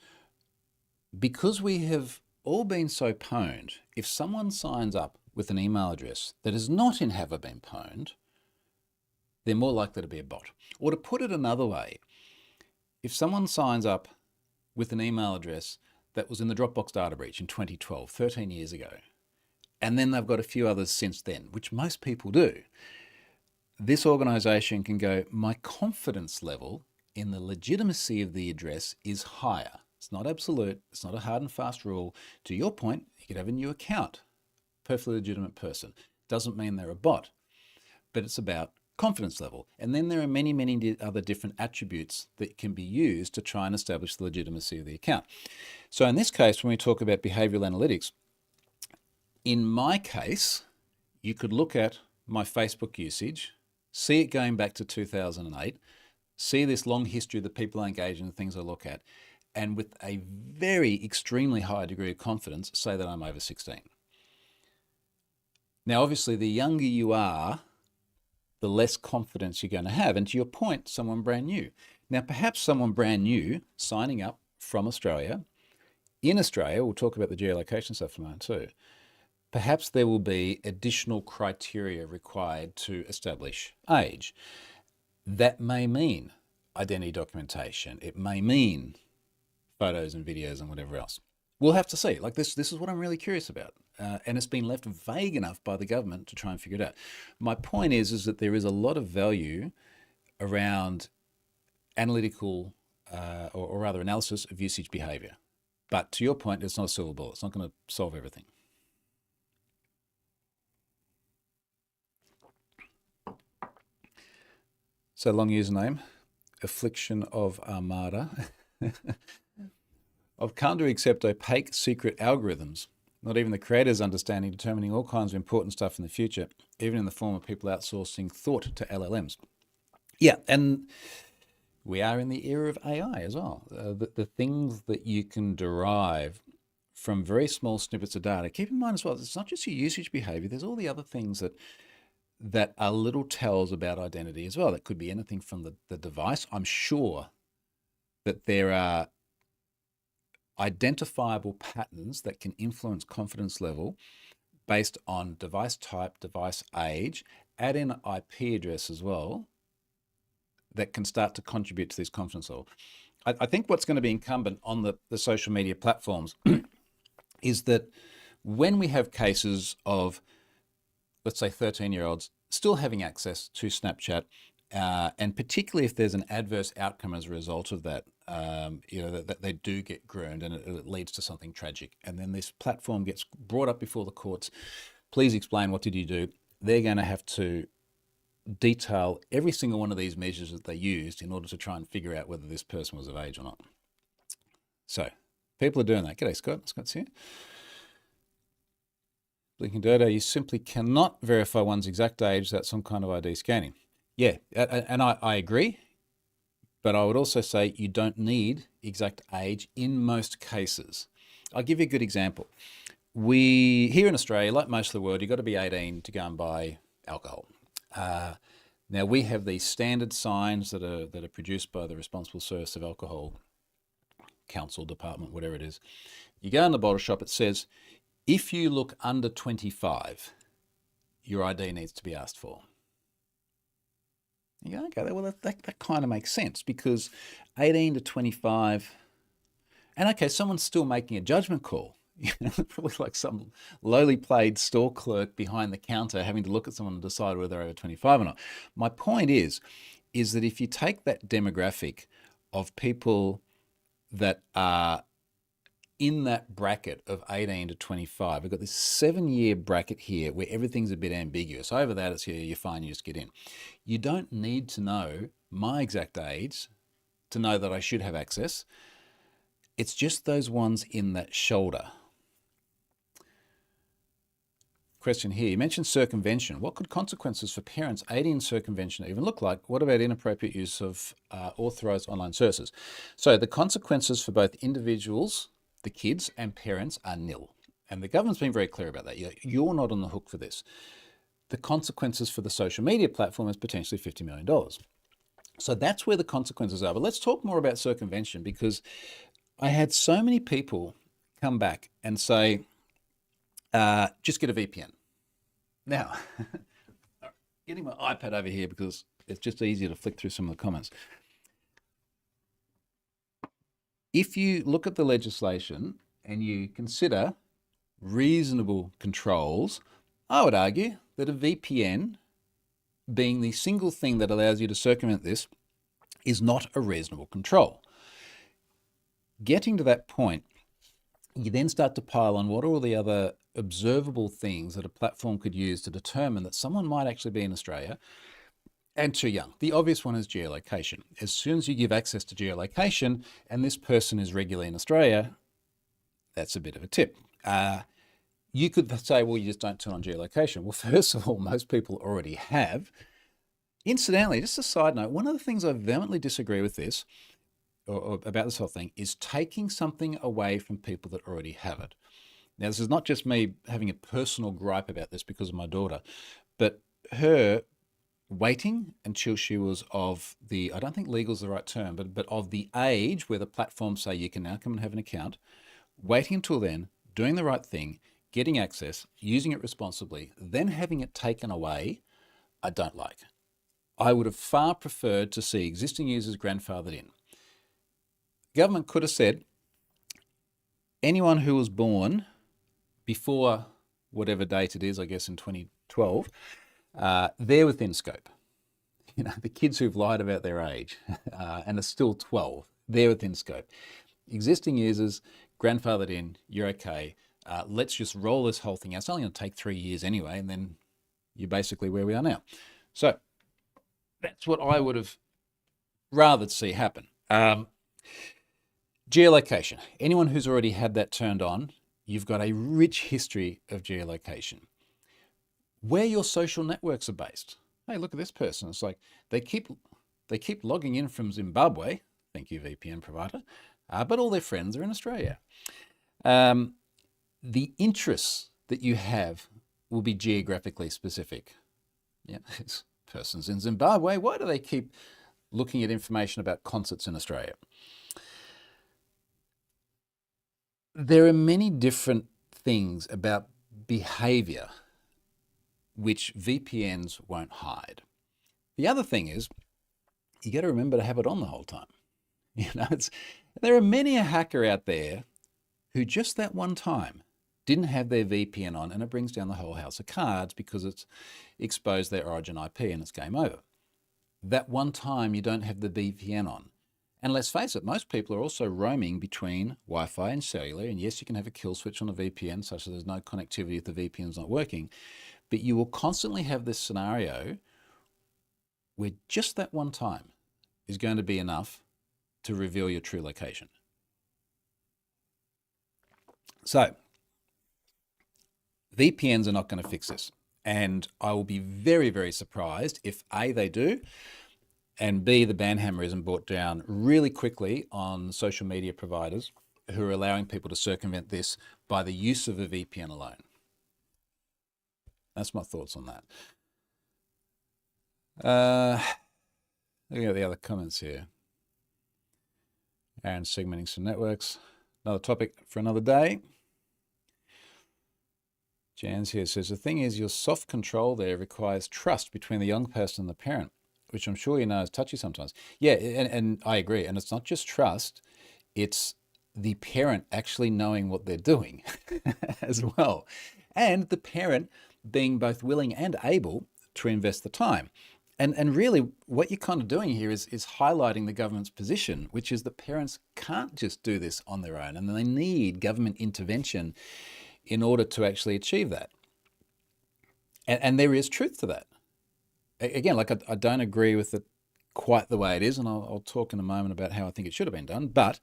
A: because we have all been so pwned, if someone signs up with an email address that is not in Have I Been Pwned, they're more likely to be a bot. Or to put it another way, if someone signs up with an email address that was in the Dropbox data breach in 2012, 13 years ago, and then they've got a few others since then, which most people do, this organization can go, my confidence level in the legitimacy of the address is higher. It's not absolute. It's not a hard and fast rule. To your point, you could have a new account, perfectly legitimate person. Doesn't mean they're a bot, but it's about confidence level. And then there are many, many other different attributes that can be used to try and establish the legitimacy of the account. So in this case, when we talk about behavioral analytics, in my case, you could look at my Facebook usage, see it going back to 2008, see this long history of the people I engage in, the things I look at, and with a very extremely high degree of confidence, say that I'm over 16. Now, obviously, the younger you are, the less confidence you're going to have. And to your point, someone brand new. Now, perhaps someone brand new signing up from Australia, in Australia, we'll talk about the geolocation stuff in a moment too, perhaps there will be additional criteria required to establish age. That may mean identity documentation. It may mean photos and videos and whatever else. We'll have to see. Like this is what I'm really curious about. And it's been left vague enough by the government to try and figure it out. My point is that there is a lot of value around analytical, or rather analysis of usage behavior. But to your point, it's not a silver bullet. It's not going to solve everything. So long username, Affliction of Armada. I've come to accept opaque secret algorithms, not even the creators understanding, determining all kinds of important stuff in the future, even in the form of people outsourcing thought to LLMs. Yeah, and we are in the era of AI as well. The things that you can derive from very small snippets of data. Keep in mind as well, it's not just your usage behavior, there's all the other things that are little tells about identity as well. That could be anything from the device. I'm sure that there are identifiable patterns that can influence confidence level based on device type, device age, add in IP address as well, that can start to contribute to this confidence level. I think what's going to be incumbent on the social media platforms is that when we have cases of, let's say, 13-year-olds still having access to Snapchat, and particularly if there's an adverse outcome as a result of that, that they do get groomed and it leads to something tragic. And then this platform gets brought up before the courts. Please explain, what did you do? They're going to have to detail every single one of these measures that they used in order to try and figure out whether this person was of age or not. So people are doing that. G'day, Scott. Scott's here. Blinking Dodo, you simply cannot verify one's exact age without some kind of ID scanning. Yeah, and I agree, but I would also say you don't need exact age in most cases. I'll give you a good example. We, here in Australia, like most of the world, you've got to be 18 to go and buy alcohol. Now we have these standard signs that are produced by the Responsible Service of Alcohol Council Department, whatever it is. You go in the bottle shop, it says, if you look under 25, your ID needs to be asked for. You go, okay, well, that kind of makes sense, because 18 to 25, and okay, someone's still making a judgment call. Probably like some lowly paid store clerk behind the counter having to look at someone and decide whether they're over 25 or not. My point is that if you take that demographic of people that are in that bracket of 18 to 25, we've got this 7-year bracket here where everything's a bit ambiguous. Over that, it's you're fine, you just get in. You don't need to know my exact age to know that I should have access. It's just those ones in that shoulder. Question here, you mentioned circumvention. What could consequences for parents aiding in circumvention even look like? What about inappropriate use of authorized online services? So the consequences for both individuals, the kids, and parents are nil. And the government's been very clear about that. You're not on the hook for this. The consequences for the social media platform is potentially $50 million. So that's where the consequences are. But let's talk more about circumvention, because I had so many people come back and say, just get a VPN. Now, getting my iPad over here because it's just easier to flick through some of the comments. If you look at the legislation and you consider reasonable controls, I would argue that a VPN, being the single thing that allows you to circumvent this, is not a reasonable control. Getting to that point, you then start to pile on what are all the other observable things that a platform could use to determine that someone might actually be in Australia and too young. The obvious one is geolocation. As soon as you give access to geolocation and this person is regularly in Australia, that's a bit of a tip. You could say, well, you just don't turn on geolocation. Well, first of all, most people already have. Incidentally, just a side note, one of the things I vehemently disagree with this, or about this whole thing, is taking something away from people that already have it. Now, this is not just me having a personal gripe about this because of my daughter, but her waiting until she was of the, I don't think legal is the right term, but of the age where the platforms say you can now come and have an account, waiting until then, doing the right thing, getting access, using it responsibly, then having it taken away, I don't like. I would have far preferred to see existing users grandfathered in. Government could have said, anyone who was born before whatever date it is, I guess in 2012, they're within scope. You know, the kids who've lied about their age and are still 12, they're within scope. Existing users, grandfathered in, you're okay. Let's just roll this whole thing out. It's only going to take 3 years anyway, and then you're basically where we are now. So that's what I would have rather see happen. Geolocation. Anyone who's already had that turned on, you've got a rich history of geolocation. Where your social networks are based. Hey, look at this person. It's like they keep logging in from Zimbabwe. Thank you, VPN provider. But all their friends are in Australia. The interests that you have will be geographically specific. Yeah, this person's in Zimbabwe. Why do they keep looking at information about concerts in Australia? There are many different things about behavior which VPNs won't hide. The other thing is, you got to remember to have it on the whole time. You know, there are many a hacker out there who just that one time didn't have their VPN on, and it brings down the whole house of cards because it's exposed their origin IP and it's game over. That one time you don't have the VPN on. And let's face it, most people are also roaming between Wi-Fi and cellular. And yes, you can have a kill switch on a VPN such that there's no connectivity if the VPN is not working. But you will constantly have this scenario where just that one time is going to be enough to reveal your true location. So VPNs are not going to fix this. And I will be very, very surprised if A, they do, and B, the banhammer isn't brought down really quickly on social media providers who are allowing people to circumvent this by the use of a VPN alone. That's my thoughts on that. Looking at the other comments here. Aaron segmenting some networks. Another topic for another day. Jan's here says, the thing is your soft control there requires trust between the young person and the parent, which I'm sure you know is touchy sometimes. Yeah, and I agree. And it's not just trust, it's the parent actually knowing what they're doing as well. And the parent being both willing and able to invest the time. And really what you're kind of doing here is highlighting the government's position, which is that parents can't just do this on their own and they need government intervention in order to actually achieve that. And there is truth to that. Again, like I don't agree with it quite the way it is, and I'll talk in a moment about how I think it should have been done, but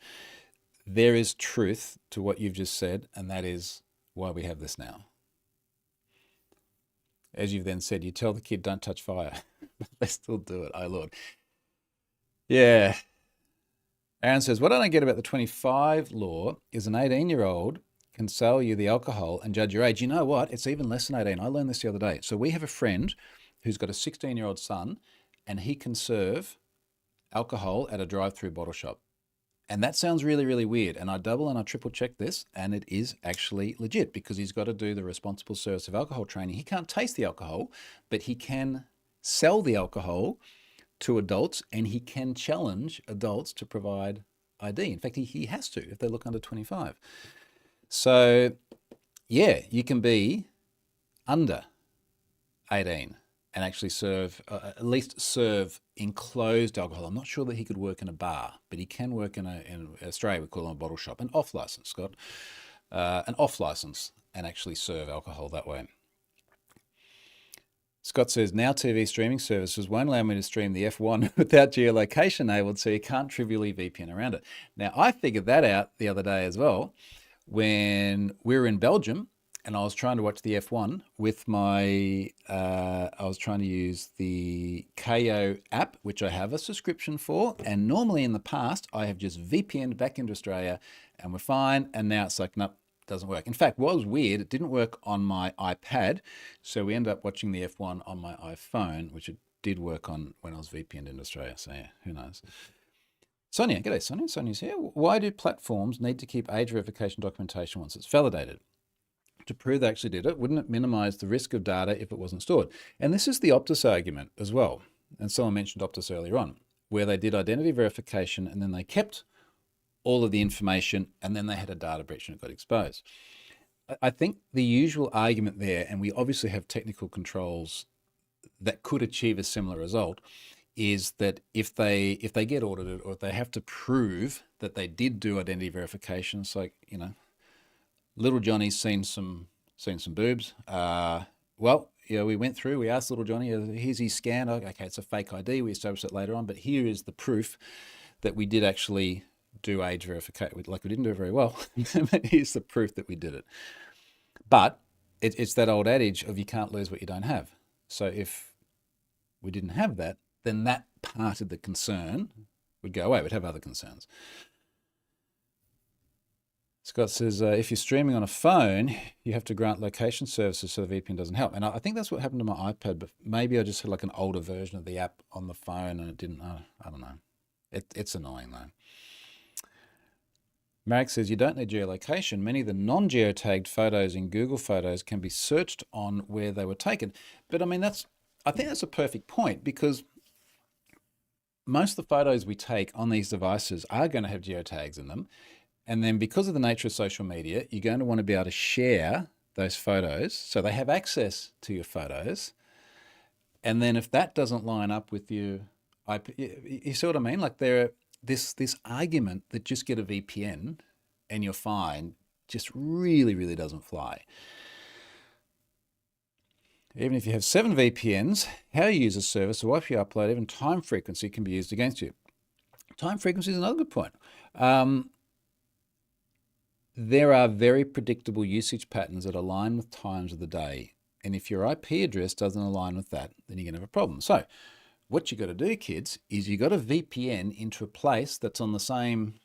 A: there is truth to what you've just said, and that is why we have this now. As you've then said, you tell the kid, don't touch fire, but they still do it, oh Lord. Yeah. Aaron says, what I don't get about the 25 law is an 18-year-old can sell you the alcohol and judge your age. You know what? It's even less than 18. I learned this the other day. So we have a friend who's got a 16-year-old son, and he can serve alcohol at a drive-through bottle shop. And that sounds really, really weird. And I double and I triple check this, and it is actually legit because he's got to do the responsible service of alcohol training. He can't taste the alcohol, but he can sell the alcohol to adults, and he can challenge adults to provide ID. In fact, he has to if they look under 25. So, yeah, you can be under 18 and actually serve, at least serve enclosed alcohol. I'm not sure that he could work in a bar, but he can work in Australia, we call them a bottle shop, an off license, Scott, an off license, and actually serve alcohol that way. Scott says, now TV streaming services won't allow me to stream the F1 without geolocation enabled, so you can't trivially VPN around it. Now, I figured that out the other day as well when we were in Belgium and I was trying to watch the F1 with I was trying to use the KO app, which I have a subscription for. And normally in the past, I have just VPN'd back into Australia and we're fine. And now it's like, nope, doesn't work. In fact, what was weird, it didn't work on my iPad. So we ended up watching the F1 on my iPhone, which it did work on when I was VPN'd in Australia. So yeah, who knows? Sonia, g'day Sonia. Sonia's here. Why do platforms need to keep age verification documentation once it's validated? To prove they actually did it, wouldn't it minimize the risk of data if it wasn't stored? And this is the Optus argument as well. And someone mentioned Optus earlier on, where they did identity verification and then they kept all of the information and then they had a data breach and it got exposed. I think the usual argument there, and we obviously have technical controls that could achieve a similar result, is that if they get audited or if they have to prove that they did do identity verification, it's like, you know, little Johnny's seen some boobs. Well, you know, we went through, we asked little Johnny, here's his scan. Okay, it's a fake ID. We established it later on, but here is the proof that we did actually do age verification. Like, we didn't do it very well. Here's the proof that we did it. But it's that old adage of you can't lose what you don't have. So if we didn't have that, then that part of the concern would go away. We'd have other concerns. Scott says, if you're streaming on a phone, you have to grant location services so the VPN doesn't help. And I think that's what happened to my iPad, but maybe I just had like an older version of the app on the phone and it didn't, I don't know. It's annoying though. Marek says, you don't need geolocation. Many of the non-geotagged photos in Google Photos can be searched on where they were taken. But I mean, I think that's a perfect point, because most of the photos we take on these devices are going to have geotags in them. And then because of the nature of social media, you're going to want to be able to share those photos so they have access to your photos. And then if that doesn't line up with you see what I mean? Like this argument that just get a VPN and you're fine just really, really doesn't fly. Even if you have 7 VPNs, how you use a service or what you upload, even time frequency can be used against you. Time frequency is another good point. There are very predictable usage patterns that align with times of the day. And if your IP address doesn't align with that, then you're going to have a problem. So what you got to do, kids, is you got to VPN into a place that's on the same,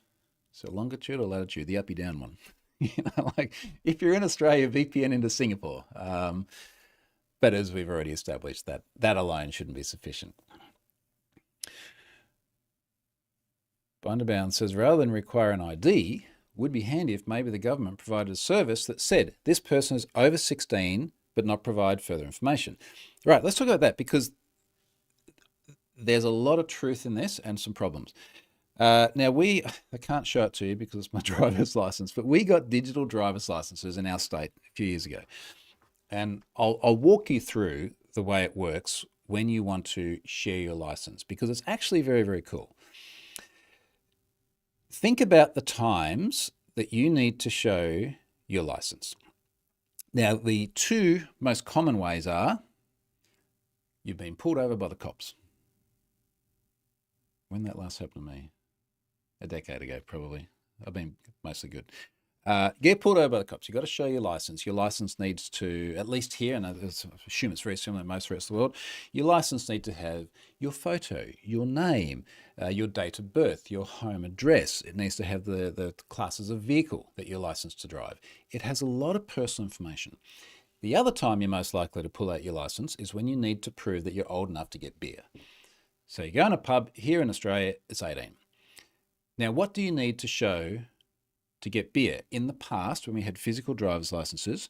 A: so longitude or latitude, the uppy down one. You know, like if you're in Australia, VPN into Singapore. But as we've already established, that alone shouldn't be sufficient. Binderbound says, rather than require an ID, would be handy if maybe the government provided a service that said this person is over 16 but not provide further information. Right, let's talk about that, because there's a lot of truth in this and some problems. Now I can't show it to you because it's my driver's license, but we got digital driver's licenses in our state a few years ago. And I'll walk you through the way it works when you want to share your license, because it's actually very, very cool. Think about the times that you need to show your license. Now, the 2 most common ways are you've been pulled over by the cops. When that last happened to me? A decade ago, probably. I've been mostly good. Get pulled over by the cops. You've got to show your license. Your license needs to, at least here, and I assume it's very similar in most rest of the world, your license needs to have your photo, your name, your date of birth, your home address. It needs to have the classes of vehicle that you're licensed to drive. It has a lot of personal information. The other time you're most likely to pull out your license is when you need to prove that you're old enough to get beer. So you go in a pub here in Australia, it's 18. Now, what do you need to show to get beer? In the past, when we had physical driver's licenses,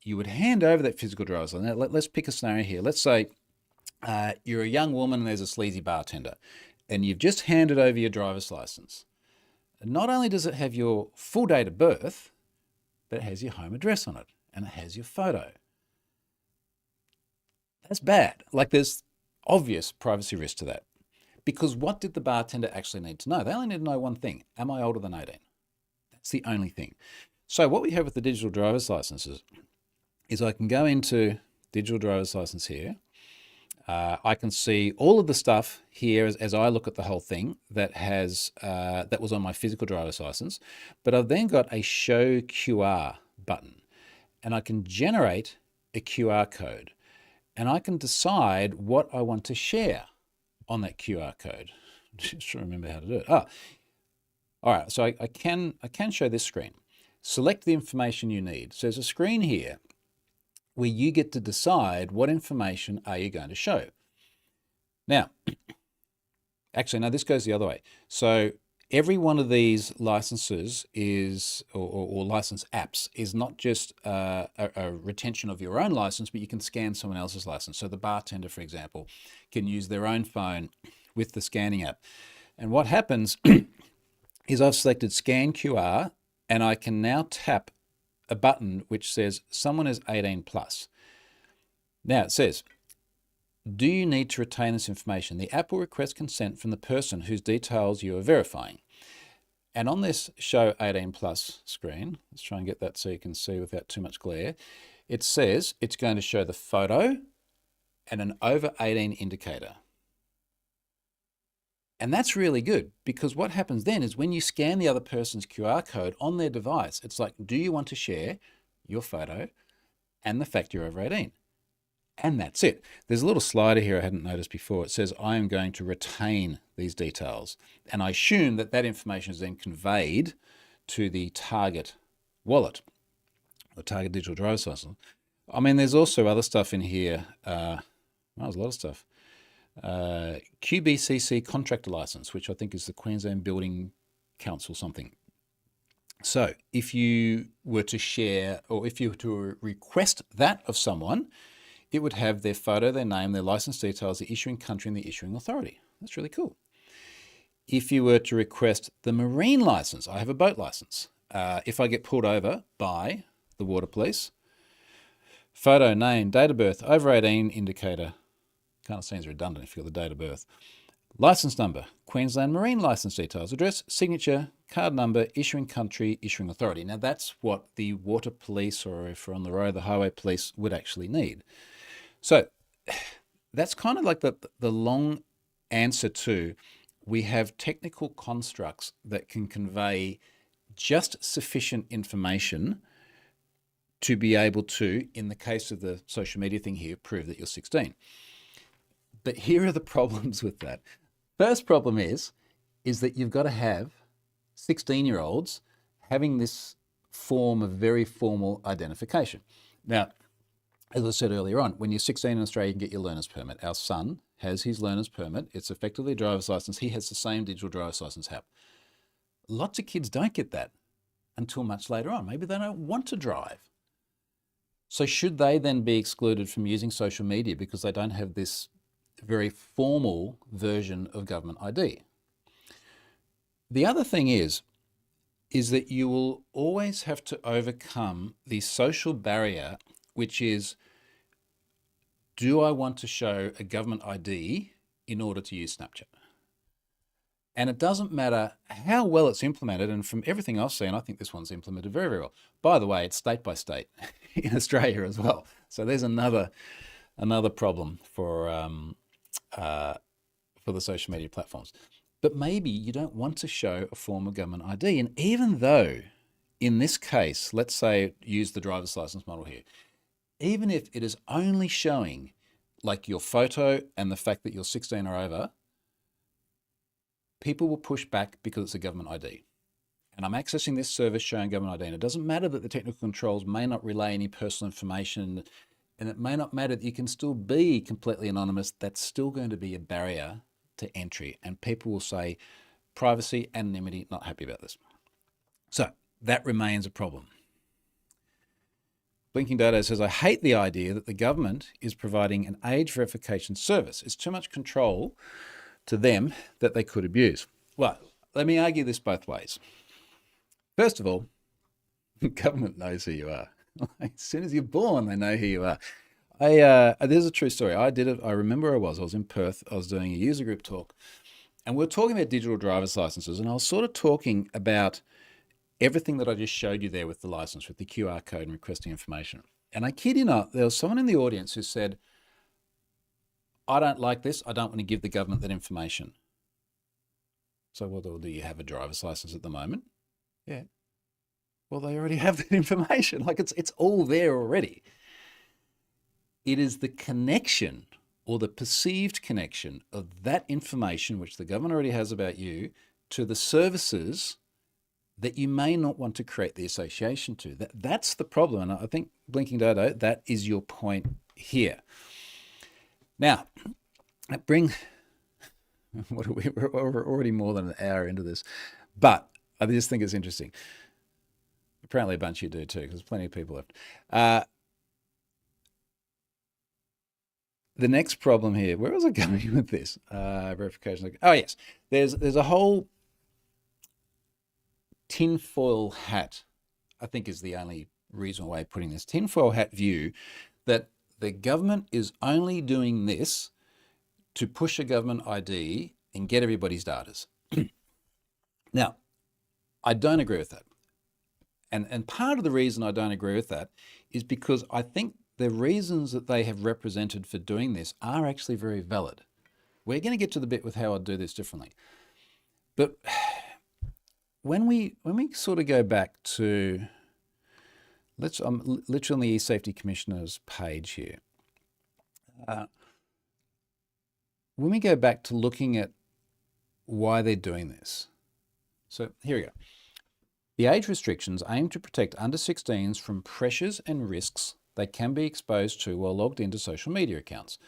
A: you would hand over that physical driver's license. Now, let's pick a scenario here. Let's say You're a young woman and there's a sleazy bartender, and you've just handed over your driver's license. And not only does it have your full date of birth, but it has your home address on it and it has your photo. That's bad. Like, there's obvious privacy risk to that. Because what did the bartender actually need to know? They only need to know one thing. Am I older than 18? That's the only thing. So what we have with the digital driver's licenses is I can go into digital driver's license here. I can see all of the stuff here as I look at the whole thing that was on my physical driver's license, but I've then got a show QR button, and I can generate a QR code, and I can decide what I want to share on that QR code. Just trying to remember how to do it. All right. So I can show this screen. Select the information you need. So there's a screen here where you get to decide what information are you going to show. Now, actually, no, this goes the other way. So every one of these licenses is, or license apps, is not just a retention of your own license, but you can scan someone else's license. So the bartender, for example, can use their own phone with the scanning app. And what happens is I've selected Scan QR, and I can now tap a button which says someone is 18 plus. Now it says, do you need to retain this information? The app will request consent from the person whose details you are verifying. And on this show 18 plus screen, let's try and get that so you can see without too much glare. It says it's going to show the photo and an over 18 indicator. And that's really good, because what happens then is when you scan the other person's QR code on their device, it's like, do you want to share your photo and the fact you're over 18? And that's it. There's a little slider here I hadn't noticed before. It says, I am going to retain these details. And I assume that that information is then conveyed to the target wallet or target digital driver's license. I mean, there's also other stuff in here. Well, there's a lot of stuff. QBCC contractor license, which I think is the Queensland Building Council something. So if you were to share, or if you were to request that of someone, it would have their photo, their name, their license details, the issuing country, and the issuing authority. That's really cool. If you were to request the marine license, I have a boat license. If I get pulled over by the water police, photo, name, date of birth, over 18 indicator, kind of seems redundant if you've got the date of birth. License number, Queensland Marine license details, address, signature, card number, issuing country, issuing authority. Now that's what the water police, or if we're on the road, the highway police would actually need. So that's kind of like the long answer to, we have technical constructs that can convey just sufficient information to be able to, in the case of the social media thing here, prove that you're 16. But here are the problems with that. First problem is that you've got to have 16-year-olds having this form of very formal identification. Now, as I said earlier on, when you're 16 in Australia, you can get your learner's permit. Our son has his learner's permit. It's effectively a driver's license. He has the same digital driver's license app. Lots of kids don't get that until much later on. Maybe they don't want to drive. So should they then be excluded from using social media because they don't have this very formal version of government ID? The other thing is that you will always have to overcome the social barrier, which is, do I want to show a government ID in order to use Snapchat? And it doesn't matter how well it's implemented, and from everything I've seen, I think this one's implemented very, very well. By the way, it's state by state in Australia as well. So there's another problem for the social media platforms. But maybe you don't want to show a form of government ID. And even though, in this case, let's say use the driver's license model here, even if it is only showing like your photo and the fact that you're 16 or over, people will push back because it's a government ID. And I'm accessing this service showing government ID. And it doesn't matter that the technical controls may not relay any personal information, and it may not matter that you can still be completely anonymous. That's still going to be a barrier to entry. And people will say privacy, anonymity, not happy about this. So that remains a problem. Blinking Dodo says, I hate the idea that the government is providing an age verification service. It's too much control to them that they could abuse. Well, let me argue this both ways. First of all, the government knows who you are. As soon as you're born, they know who you are. There's a true story. I did it. I remember I was in Perth. I was doing a user group talk, and we were talking about digital driver's licenses, and I was sort of talking about everything that I just showed you there with the license, with the QR code and requesting information. And I kid you not, there was someone in the audience who said, I don't like this. I don't want to give the government that information. So, well, do you have a driver's license at the moment? Yeah. Well, they already have that information. Like it's all there already. It is the connection or the perceived connection of that information, which the government already has about you, to the services that you may not want to create the association to. That's the problem. And I think, Blinking Dodo, that is your point here. Now, we're already more than an hour into this, but I just think it's interesting. Apparently a bunch of you do too, because there's plenty of people left. The next problem here, where was I going with this? Verification. Oh yes, there's a whole tinfoil hat, I think is the only reasonable way of putting this, tinfoil hat view that the government is only doing this to push a government ID and get everybody's data. Now, I don't agree with that. And part of the reason I don't agree with that is because I think the reasons that they have represented for doing this are actually very valid. We're going to get to the bit with how I'd do this differently. But when we sort of go back to, I'm literally on the E-Safety Commissioner's page here. When we go back to looking at why they're doing this. So here we go. The age restrictions aim to protect under 16s from pressures and risks they can be exposed to while logged into social media accounts.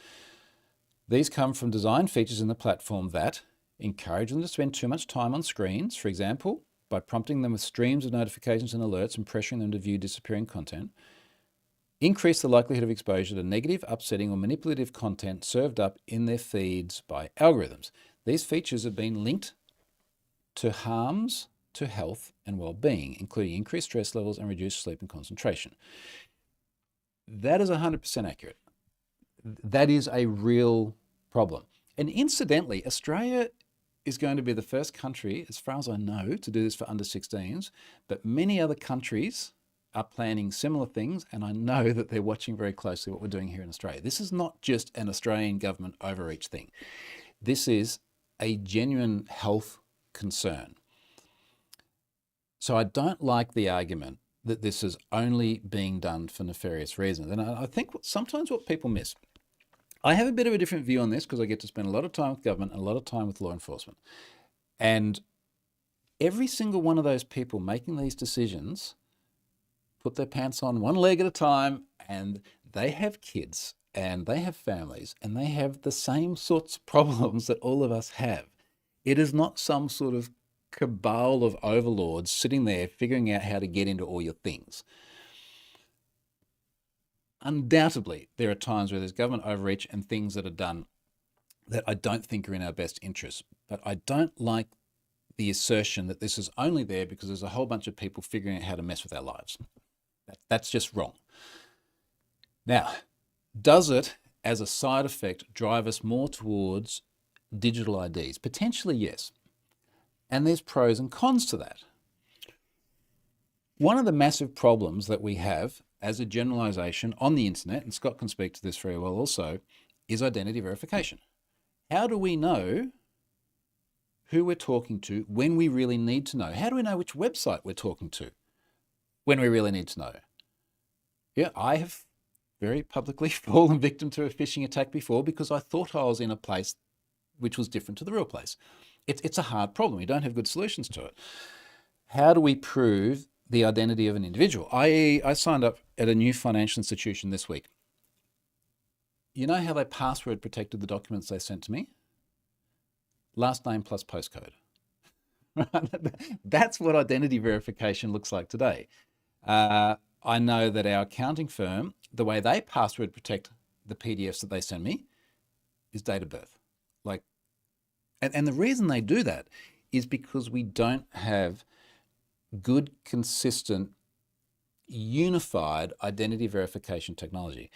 A: These come from design features in the platform that encourage them to spend too much time on screens, for example, by prompting them with streams of notifications and alerts and pressuring them to view disappearing content, increase the likelihood of exposure to negative, upsetting, or manipulative content served up in their feeds by algorithms. These features have been linked to harms to health and well-being, including increased stress levels and reduced sleep and concentration. That is 100% accurate. That is a real problem. And incidentally, Australia is going to be the first country, as far as I know, to do this for under 16s, but many other countries are planning similar things, and I know that they're watching very closely what we're doing here in Australia. This is not just an Australian government overreach thing. This is a genuine health concern. So I don't like the argument that this is only being done for nefarious reasons. And I think sometimes what people miss, I have a bit of a different view on this because I get to spend a lot of time with government and a lot of time with law enforcement. And every single one of those people making these decisions put their pants on one leg at a time, and they have kids and they have families and they have the same sorts of problems that all of us have. It is not some sort of cabal of overlords sitting there figuring out how to get into all your things. Undoubtedly, there are times where there's government overreach and things that are done that I don't think are in our best interest. But I don't like the assertion that this is only there because there's a whole bunch of people figuring out how to mess with our lives. That's just wrong. Now, does it, as a side effect, drive us more towards digital IDs? Potentially, yes. And there's pros and cons to that. One of the massive problems that we have as a generalization on the internet, and Scott can speak to this very well also, is identity verification. How do we know who we're talking to when we really need to know? How do we know which website we're talking to when we really need to know? Yeah, I have very publicly fallen victim to a phishing attack before because I thought I was in a place which was different to the real place. It's a hard problem. We don't have good solutions to it. How do we prove the identity of an individual? I signed up at a new financial institution this week. You know how they password protected the documents they sent to me? Last name plus postcode. That's what identity verification looks like today. I know that our accounting firm, the way they password protect the PDFs that they send me is date of birth. Like, and the reason they do that is because we don't have good, consistent, unified identity verification technology.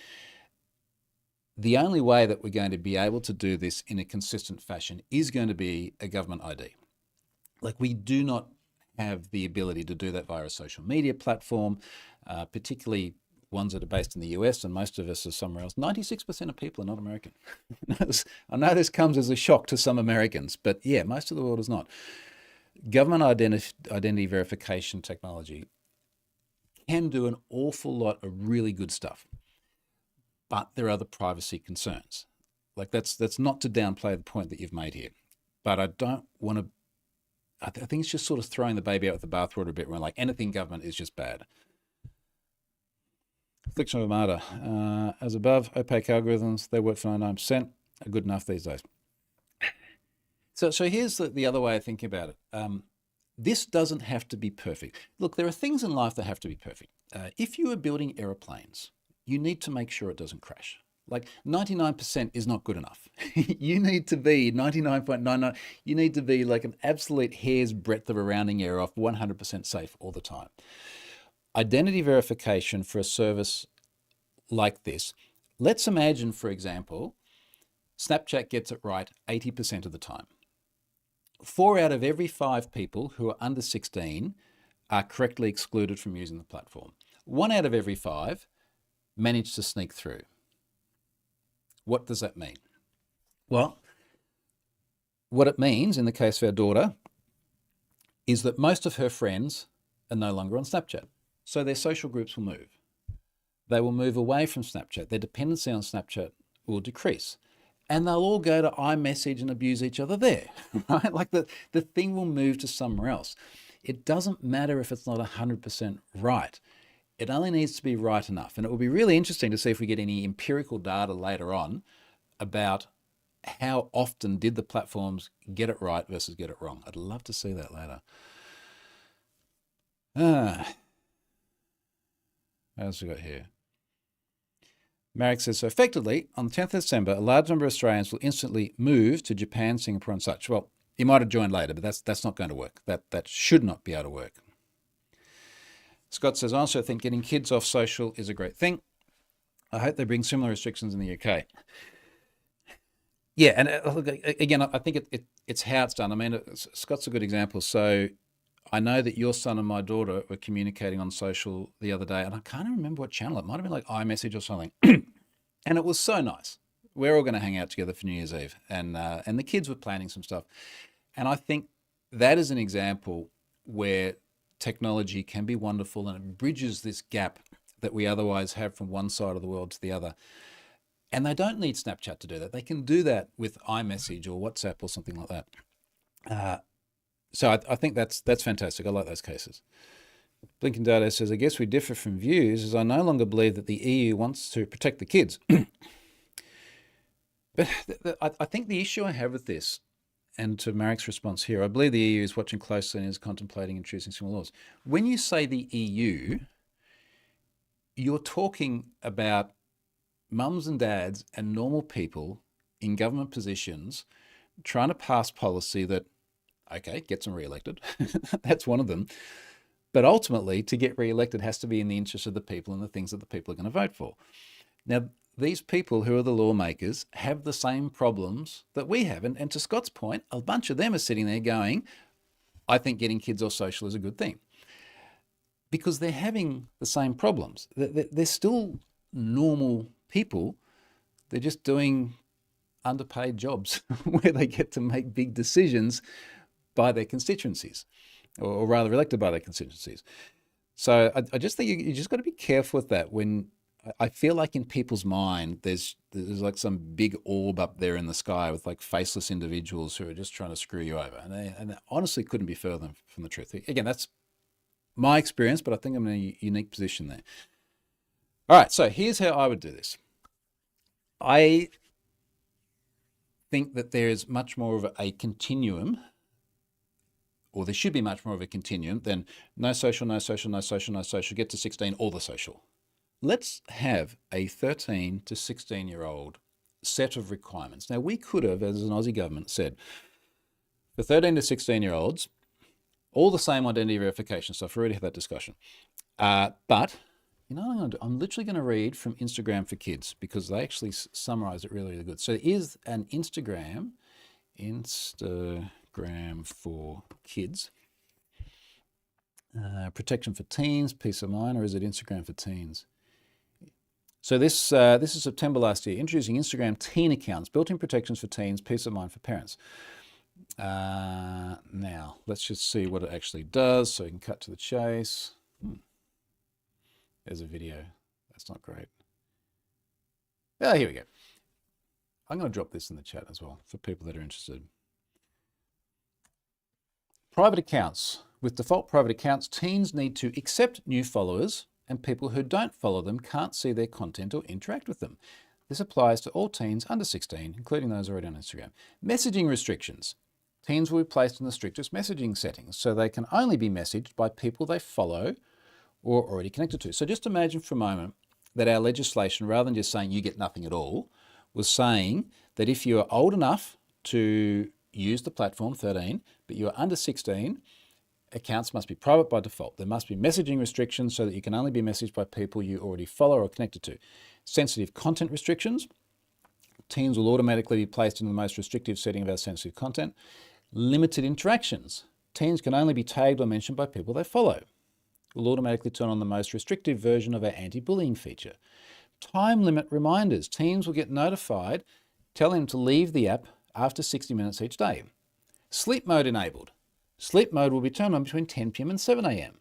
A: The only way that we're going to be able to do this in a consistent fashion is going to be a government ID. Like, we do not have the ability to do that via a social media platform, particularly ones that are based in the US, and most of us are somewhere else. 96% of people are not American. I know this comes as a shock to some Americans, but yeah, most of the world is not. Government identity verification technology can do an awful lot of really good stuff, but there are the privacy concerns. Like, that's not to downplay the point that you've made here, but I don't want to. I think it's just sort of throwing the baby out with the bathwater a bit, where like anything government is just bad. Affliction of Armada. As above, opaque algorithms, they work for 99%, are good enough these days. So here's the other way of thinking about it. This doesn't have to be perfect. Look, there are things in life that have to be perfect. If you are building aeroplanes, you need to make sure it doesn't crash. Like, 99% is not good enough. You need to be 99.99. You need to be like an absolute hair's breadth of a rounding error off, 100% safe all the time. Identity verification for a service like this. Let's imagine, for example, Snapchat gets it right 80% of the time. 4 out of every 5 people who are under 16 are correctly excluded from using the platform. 1 out of every 5 manage to sneak through. What does that mean? Well, what it means in the case of our daughter is that most of her friends are no longer on Snapchat. So their social groups will move. They will move away from Snapchat. Their dependency on Snapchat will decrease. And they'll all go to iMessage and abuse each other there, right? Like, the thing will move to somewhere else. It doesn't matter if it's not 100% right. It only needs to be right enough. And it will be really interesting to see if we get any empirical data later on about how often did the platforms get it right versus get it wrong. I'd love to see that later. What else we got here? Marek says, so effectively, on the 10th of December, a large number of Australians will instantly move to Japan, Singapore and such. Well, you might have joined later, but that's not going to work. That should not be able to work. Scott says, I also think getting kids off social is a great thing. I hope they bring similar restrictions in the UK. Yeah, and again, I think it's how it's done. I mean, Scott's a good example. So I know that your son and my daughter were communicating on social the other day, and I can't remember what channel. It might have been like iMessage or something. And it was so nice. We're all going to hang out together for New Year's Eve, and the kids were planning some stuff. And I think that is an example where technology can be wonderful, and it bridges this gap that we otherwise have from one side of the world to the other. And they don't need Snapchat to do that. They can do that with iMessage or WhatsApp or something like that. So I think that's fantastic. I like those cases. Blinken Data says, I guess we differ from views, as I no longer believe that the EU wants to protect the kids. But I think the issue I have with this, and to Marek's response here, I believe the EU is watching closely and is contemplating introducing similar laws. When you say the EU, you're talking about mums and dads and normal people in government positions trying to pass policy that, okay, gets them re-elected. That's one of them. But ultimately, to get re-elected has to be in the interest of the people and the things that the people are going to vote for. Now, these people who are the lawmakers have the same problems that we have. And to Scott's point, a bunch of them are sitting there going, I think getting kids off social is a good thing. Because they're having the same problems. They're still normal people. They're just doing underpaid jobs where they get to make big decisions by their constituencies, or rather elected by their constituencies. So I just think you just got to be careful with that. When I feel like in people's mind, there's like some big orb up there in the sky with like faceless individuals who are just trying to screw you over. And they honestly couldn't be further from the truth. Again, that's my experience, but I think I'm in a unique position there. All right, so here's how I would do this. I think that there is much more of a continuum or there should be much more of a continuum than no social, no social, no social, no social, get to 16, all the social. Let's have a 13 to 16-year-old set of requirements. Now, we could have, as an Aussie government, said, for 13 to 16-year-olds, all the same identity verification stuff. We already had that discussion. But you know what I'm going to do? I'm literally going to read from Instagram for Kids because they actually summarize it really, really good. So there is an Instagram for Kids. Protection for teens, peace of mind, or is it Instagram for teens? So this is September last year, introducing Instagram teen accounts, built-in protections for teens, peace of mind for parents. Now, let's just see what it actually does so we can cut to the chase. There's a video. That's not great. Oh, here we go. I'm going to drop this in the chat as well for people that are interested. Private accounts. With default private accounts, teens need to accept new followers, and people who don't follow them can't see their content or interact with them. This applies to all teens under 16, including those already on Instagram. Messaging restrictions. Teens will be placed in the strictest messaging settings, so they can only be messaged by people they follow or already connected to. So just imagine for a moment that our legislation, rather than just saying you get nothing at all, was saying that if you are old enough to use the platform, 13, but you are under 16, accounts must be private by default. There must be messaging restrictions so that you can only be messaged by people you already follow or are connected to. Sensitive content restrictions. Teens will automatically be placed in the most restrictive setting of our sensitive content. Limited interactions. Teens can only be tagged or mentioned by people they follow. We'll automatically turn on the most restrictive version of our anti-bullying feature. Time limit reminders. Teens will get notified, telling them to leave the app after 60 minutes each day. Sleep mode enabled. Sleep mode will be turned on between 10 p.m. and 7 a.m.,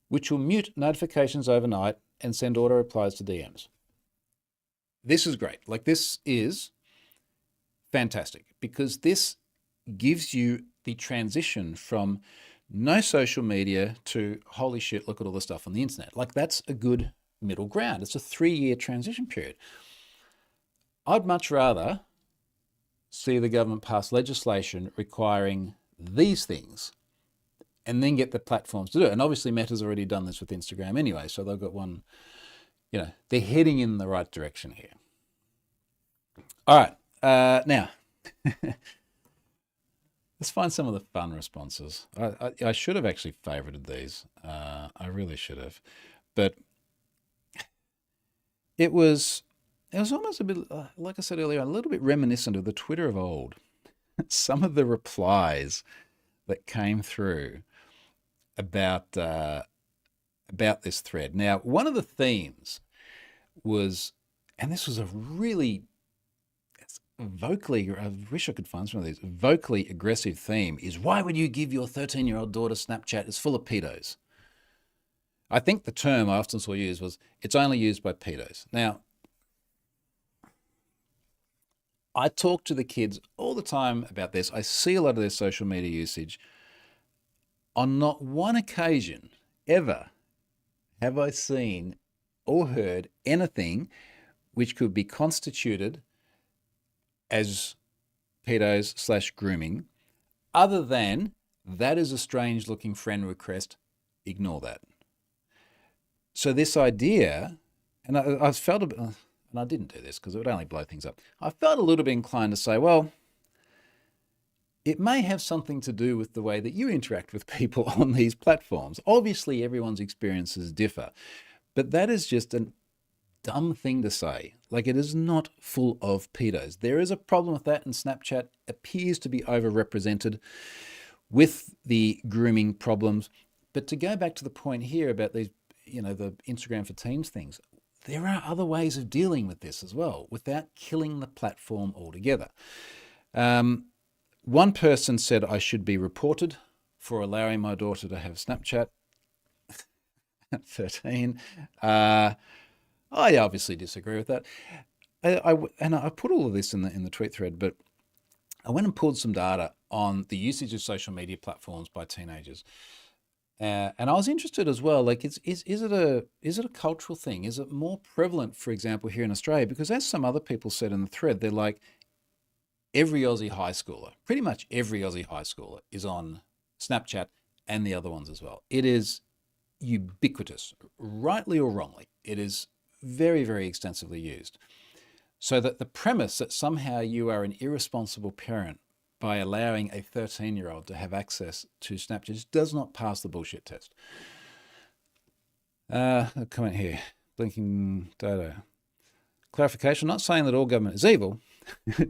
A: which will mute notifications overnight and send auto replies to DMs. This is great. Like, this is fantastic because this gives you the transition from no social media to holy shit, look at all the stuff on the internet. Like, that's a good middle ground. It's a 3-year transition period. I'd much rather see the government pass legislation requiring these things and then get the platforms to do it. And obviously Meta's already done this with Instagram anyway, so they've got one, you know, they're heading in the right direction here. All right, now, let's find some of the fun responses. I should have actually favorited these. I really should have. But it was almost a bit, like I said earlier, a little bit reminiscent of the Twitter of old. Some of the replies that came through about this thread. Now, one of the themes was, and this was a really vocally, I wish I could find some of these, vocally aggressive theme is, why would you give your 13-year-old daughter Snapchat? It's full of pedos. I think the term I often saw used was, it's only used by pedos. Now, I talk to the kids all the time about this. I see a lot of their social media usage. On not one occasion ever have I seen or heard anything which could be constituted as pedos/grooming, other than that is a strange looking friend request, ignore that. So this idea, and I felt a bit, and I didn't do this because it would only blow things up. I felt a little bit inclined to say, well, it may have something to do with the way that you interact with people on these platforms. Obviously, everyone's experiences differ, but that is just a dumb thing to say. Like, it is not full of pedos. There is a problem with that, and Snapchat appears to be overrepresented with the grooming problems. But to go back to the point here about these, you know, the Instagram for Teens things, there are other ways of dealing with this as well without killing the platform altogether. One person said I should be reported for allowing my daughter to have Snapchat at 13. I obviously disagree with that. I put all of this in the tweet thread, but I went and pulled some data on the usage of social media platforms by teenagers. And I was interested as well, like, is it a cultural thing? Is it more prevalent, for example, here in Australia? Because as some other people said in the thread, they're like, pretty much every Aussie high schooler is on Snapchat, and the other ones as well. It is ubiquitous, rightly or wrongly. It is very, very extensively used. So that the premise that somehow you are an irresponsible parent by allowing a 13-year-old to have access to Snapchat does not pass the bullshit test. A comment here, blinking Dodo. Clarification, not saying that all government is evil,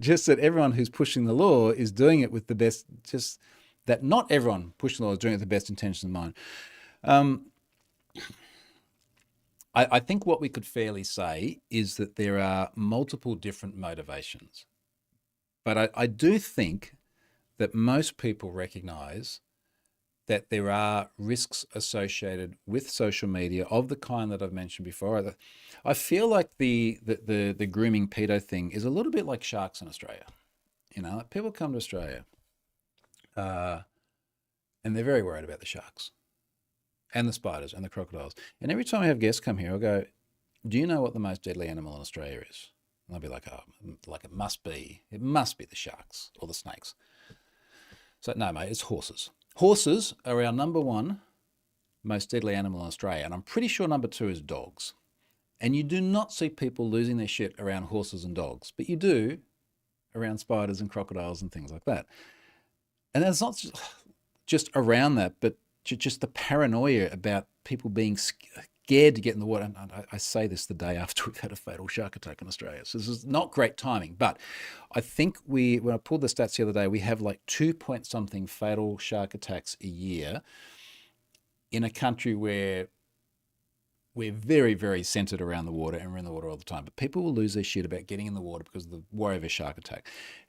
A: just that everyone who's pushing the law is doing it with the best, just that not everyone pushing the law is doing it with the best intentions in mind. I think what we could fairly say is that there are multiple different motivations. But I do think that most people recognize that there are risks associated with social media of the kind that I've mentioned before. I feel like the grooming pedo thing is a little bit like sharks in Australia. You know, like people come to Australia and they're very worried about the sharks and the spiders and the crocodiles. And every time I have guests come here, I'll go, do you know what the most deadly animal in Australia is? And I'll be like, oh, like it must be the sharks or the snakes. So no, mate, it's horses. Horses are our number one most deadly animal in Australia. And I'm pretty sure number two is dogs. And you do not see people losing their shit around horses and dogs, but you do around spiders and crocodiles and things like that. And it's not just around that, but just the paranoia about people being scared to get in the water. And I say this the day after we've had a fatal shark attack in Australia. So this is not great timing. But I think when I pulled the stats the other day, we have like 2-point-something fatal shark attacks a year in a country where we're very, very centered around the water and we're in the water all the time. But people will lose their shit about getting in the water because of the worry of a shark attack.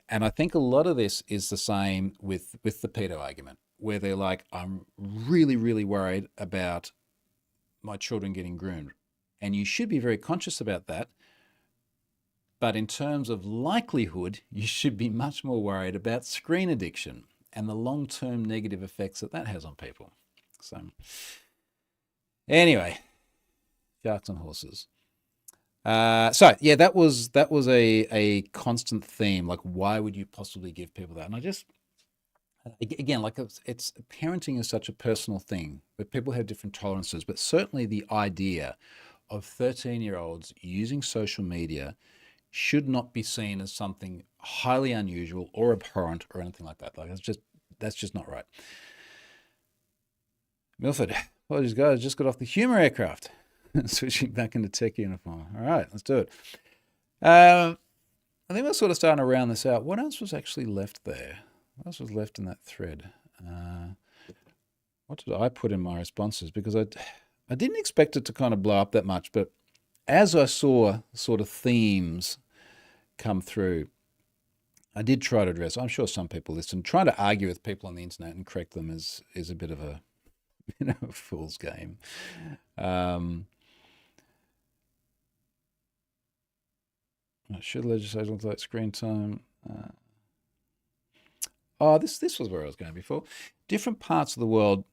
A: And I think a lot of this is the same with the pedo argument, where they're like, I'm really, really worried about my children getting groomed. And you should be very conscious about that. But in terms of likelihood, you should be much more worried about screen addiction and the long-term negative effects that has on people. So anyway, sharks and horses. So yeah, that was a constant theme. Like, why would you possibly give people that? And I just, again, like it's parenting is such a personal thing where people have different tolerances, but certainly the idea of 13-year-olds using social media should not be seen as something highly unusual or abhorrent or anything like that. Like that's just not right. Milford, apologies guys, just got off the Humor aircraft. Switching back into tech uniform. All right, let's do it. I think we're sort of starting to round this out. What else was actually left there? What else was left in that thread? What did I put in my responses? Because I didn't expect it to kind of blow up that much, but as I saw sort of themes come through, I did try to address. I'm sure some people listen. Trying to argue with people on the internet and correct them is a bit of a a fool's game. Should legislation look like screen time? This was where I was going before. Different parts of the world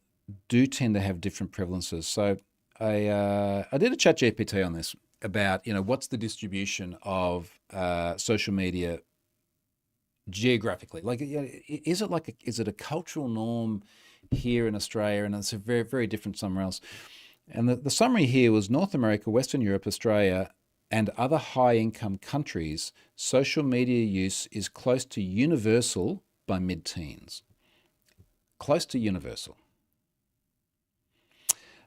A: do tend to have different prevalences. So I did a chat GPT on this about, what's the distribution of social media geographically? Like, is it a cultural norm here in Australia, and it's a very, very different somewhere else? And the summary here was North America, Western Europe, Australia, and other high-income countries, social media use is close to universal by mid-teens. Close to universal.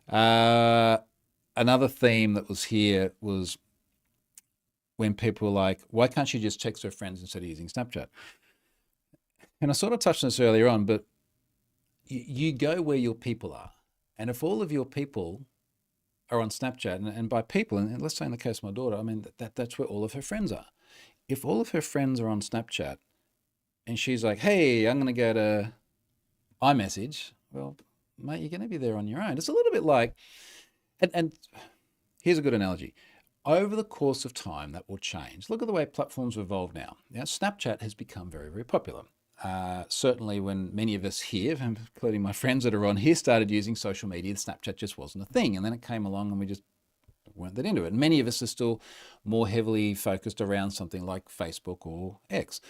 A: Another theme that was here was when people were like, why can't you just text her friends instead of using Snapchat? And I sort of touched on this earlier on, but you go where your people are. And if all of your people are on Snapchat, and by people, and let's say in the case of my daughter, I mean, that's where all of her friends are. If all of her friends are on Snapchat and she's like, hey, I'm going to go to iMessage, well, mate, you're going to be there on your own. It's a little bit like, and here's a good analogy. Over the course of time, that will change. Look at the way platforms evolve now. Snapchat has become very, very popular. Certainly when many of us here, including my friends that are on here, started using social media, Snapchat just wasn't a thing. And then it came along and we just weren't that into it. And many of us are still more heavily focused around something like Facebook or X.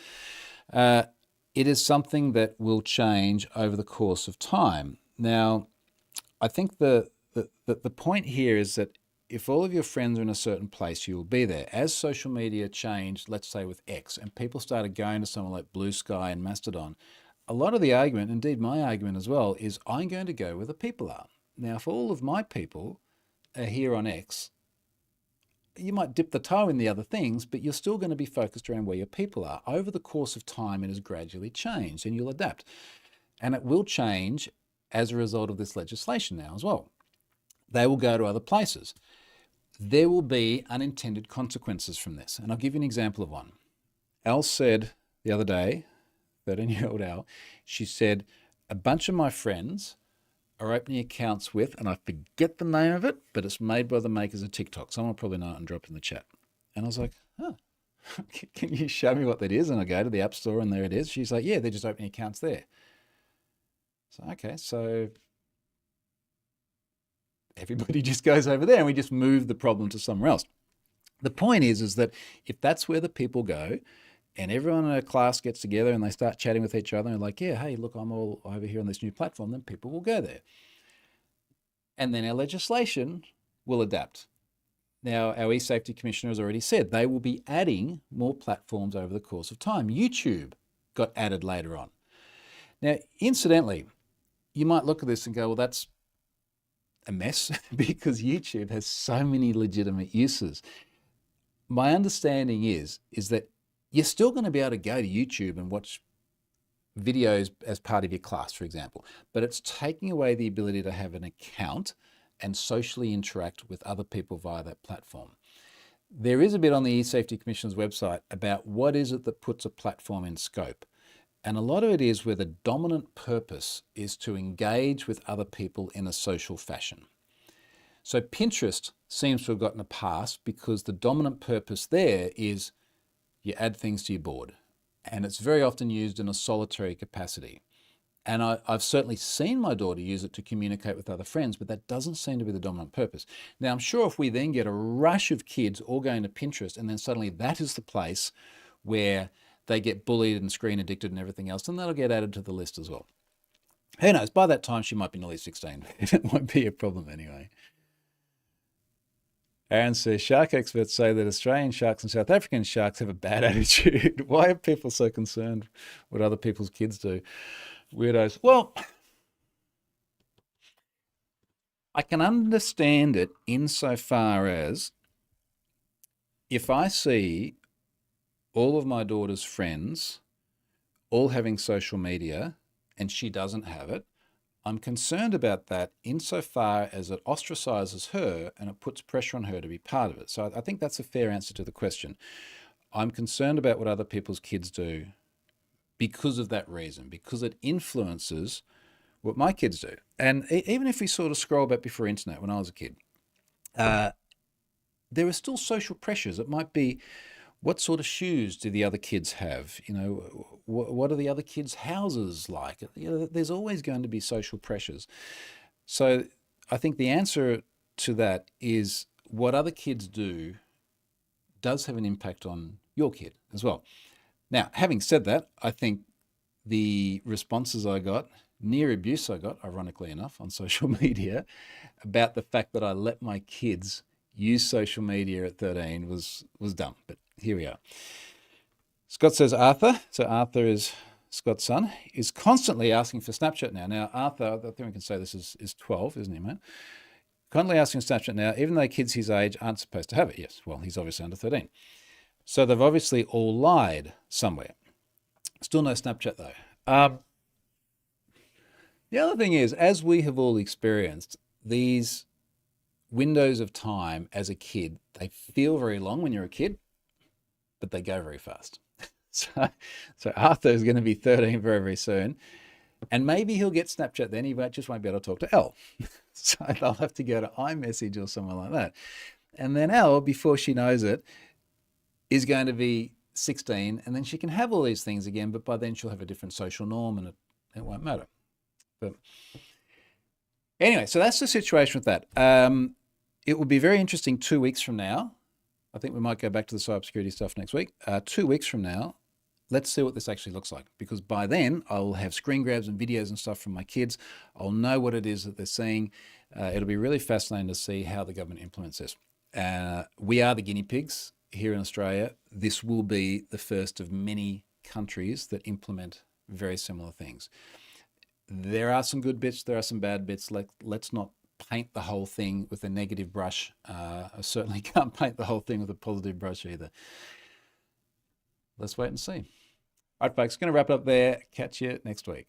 A: it is something that will change over the course of time. Now, I think the point here is that if all of your friends are in a certain place, you will be there. As social media changed, let's say with X, and people started going to someone like Blue Sky and Mastodon, a lot of the argument, indeed my argument as well, is I'm going to go where the people are. Now, if all of my people are here on X, you might dip the toe in the other things, but you're still going to be focused around where your people are. Over the course of time, it has gradually changed and you'll adapt. And it will change as a result of this legislation now as well. They will go to other places. There will be unintended consequences from this. And I'll give you an example of one. Al said the other day, 13-year-old Al, she said, a bunch of my friends are opening accounts with, and I forget the name of it, but it's made by the makers of TikTok. Someone will probably know it and drop it in the chat. And I was like, huh, can you show me what that is? And I go to the App Store and there it is. She's like, yeah, they're just opening accounts there. So, okay, so everybody just goes over there and we just move the problem to somewhere else. The point is that if that's where the people go and everyone in a class gets together and they start chatting with each other and like, yeah, hey, look, I'm all over here on this new platform, then people will go there. And then our legislation will adapt. Now, our eSafety Commissioner has already said they will be adding more platforms over the course of time. YouTube got added later on. Now, incidentally, you might look at this and go, well, that's a mess because YouTube has so many legitimate uses. My understanding is that you're still going to be able to go to YouTube and watch videos as part of your class, for example, but it's taking away the ability to have an account and socially interact with other people via that platform. There is a bit on the eSafety Commission's website about what is it that puts a platform in scope. And a lot of it is where the dominant purpose is to engage with other people in a social fashion. So Pinterest seems to have gotten a pass because the dominant purpose there is you add things to your board. And it's very often used in a solitary capacity. And I've certainly seen my daughter use it to communicate with other friends, but that doesn't seem to be the dominant purpose. Now, I'm sure if we then get a rush of kids all going to Pinterest and then suddenly that is the place where they get bullied and screen addicted and everything else, then that'll get added to the list as well. Who knows? By that time, she might be nearly 16. It won't be a problem anyway. Aaron says, shark experts say that Australian sharks and South African sharks have a bad attitude. Why are people so concerned what other people's kids do? Weirdos. Well, I can understand it insofar as if I see all of my daughter's friends all having social media and she doesn't have it, I'm concerned about that insofar as it ostracizes her and it puts pressure on her to be part of it. So I think that's a fair answer to the question. I'm concerned about what other people's kids do because of that reason, because it influences what my kids do. And even if we sort of scroll back before internet, when I was a kid, there are still social pressures. It might be, what sort of shoes do the other kids have? You know, what are the other kids' houses like? You know, there's always going to be social pressures. So I think the answer to that is what other kids do does have an impact on your kid as well. Now, having said that, I think the responses I got, near abuse I got, ironically enough, on social media about the fact that I let my kids use social media at 13 was dumb, but here we are. Scott says Arthur, so Arthur is Scott's son, is constantly asking for Snapchat now. Now, Arthur, I think we can say this is 12, isn't he, mate? Constantly asking Snapchat now, even though kids his age aren't supposed to have it. Yes, well, he's obviously under 13. So they've obviously all lied somewhere. Still no Snapchat, though. The other thing is, as we have all experienced, these windows of time as a kid, they feel very long when you're a kid, but they go very fast. So Arthur is going to be 13 very, very soon. And maybe he'll get Snapchat then. He just won't be able to talk to Elle. So they'll have to go to iMessage or somewhere like that. And then Elle, before she knows it, is going to be 16. And then she can have all these things again. But by then she'll have a different social norm and it won't matter. But anyway, so that's the situation with that. It will be very interesting 2 weeks from now. I think we might go back to the cybersecurity stuff next week. 2 weeks from now, let's see what this actually looks like, because by then I'll have screen grabs and videos and stuff from my kids. I'll know what it is that they're seeing. It'll be really fascinating to see how the government implements this. We are the guinea pigs here in Australia. This will be the first of many countries that implement very similar things. There are some good bits, there are some bad bits. Let's not paint the whole thing with a negative brush. I certainly can't paint the whole thing with a positive brush either. Let's wait and see. All right, folks, going to wrap it up there. Catch you next week.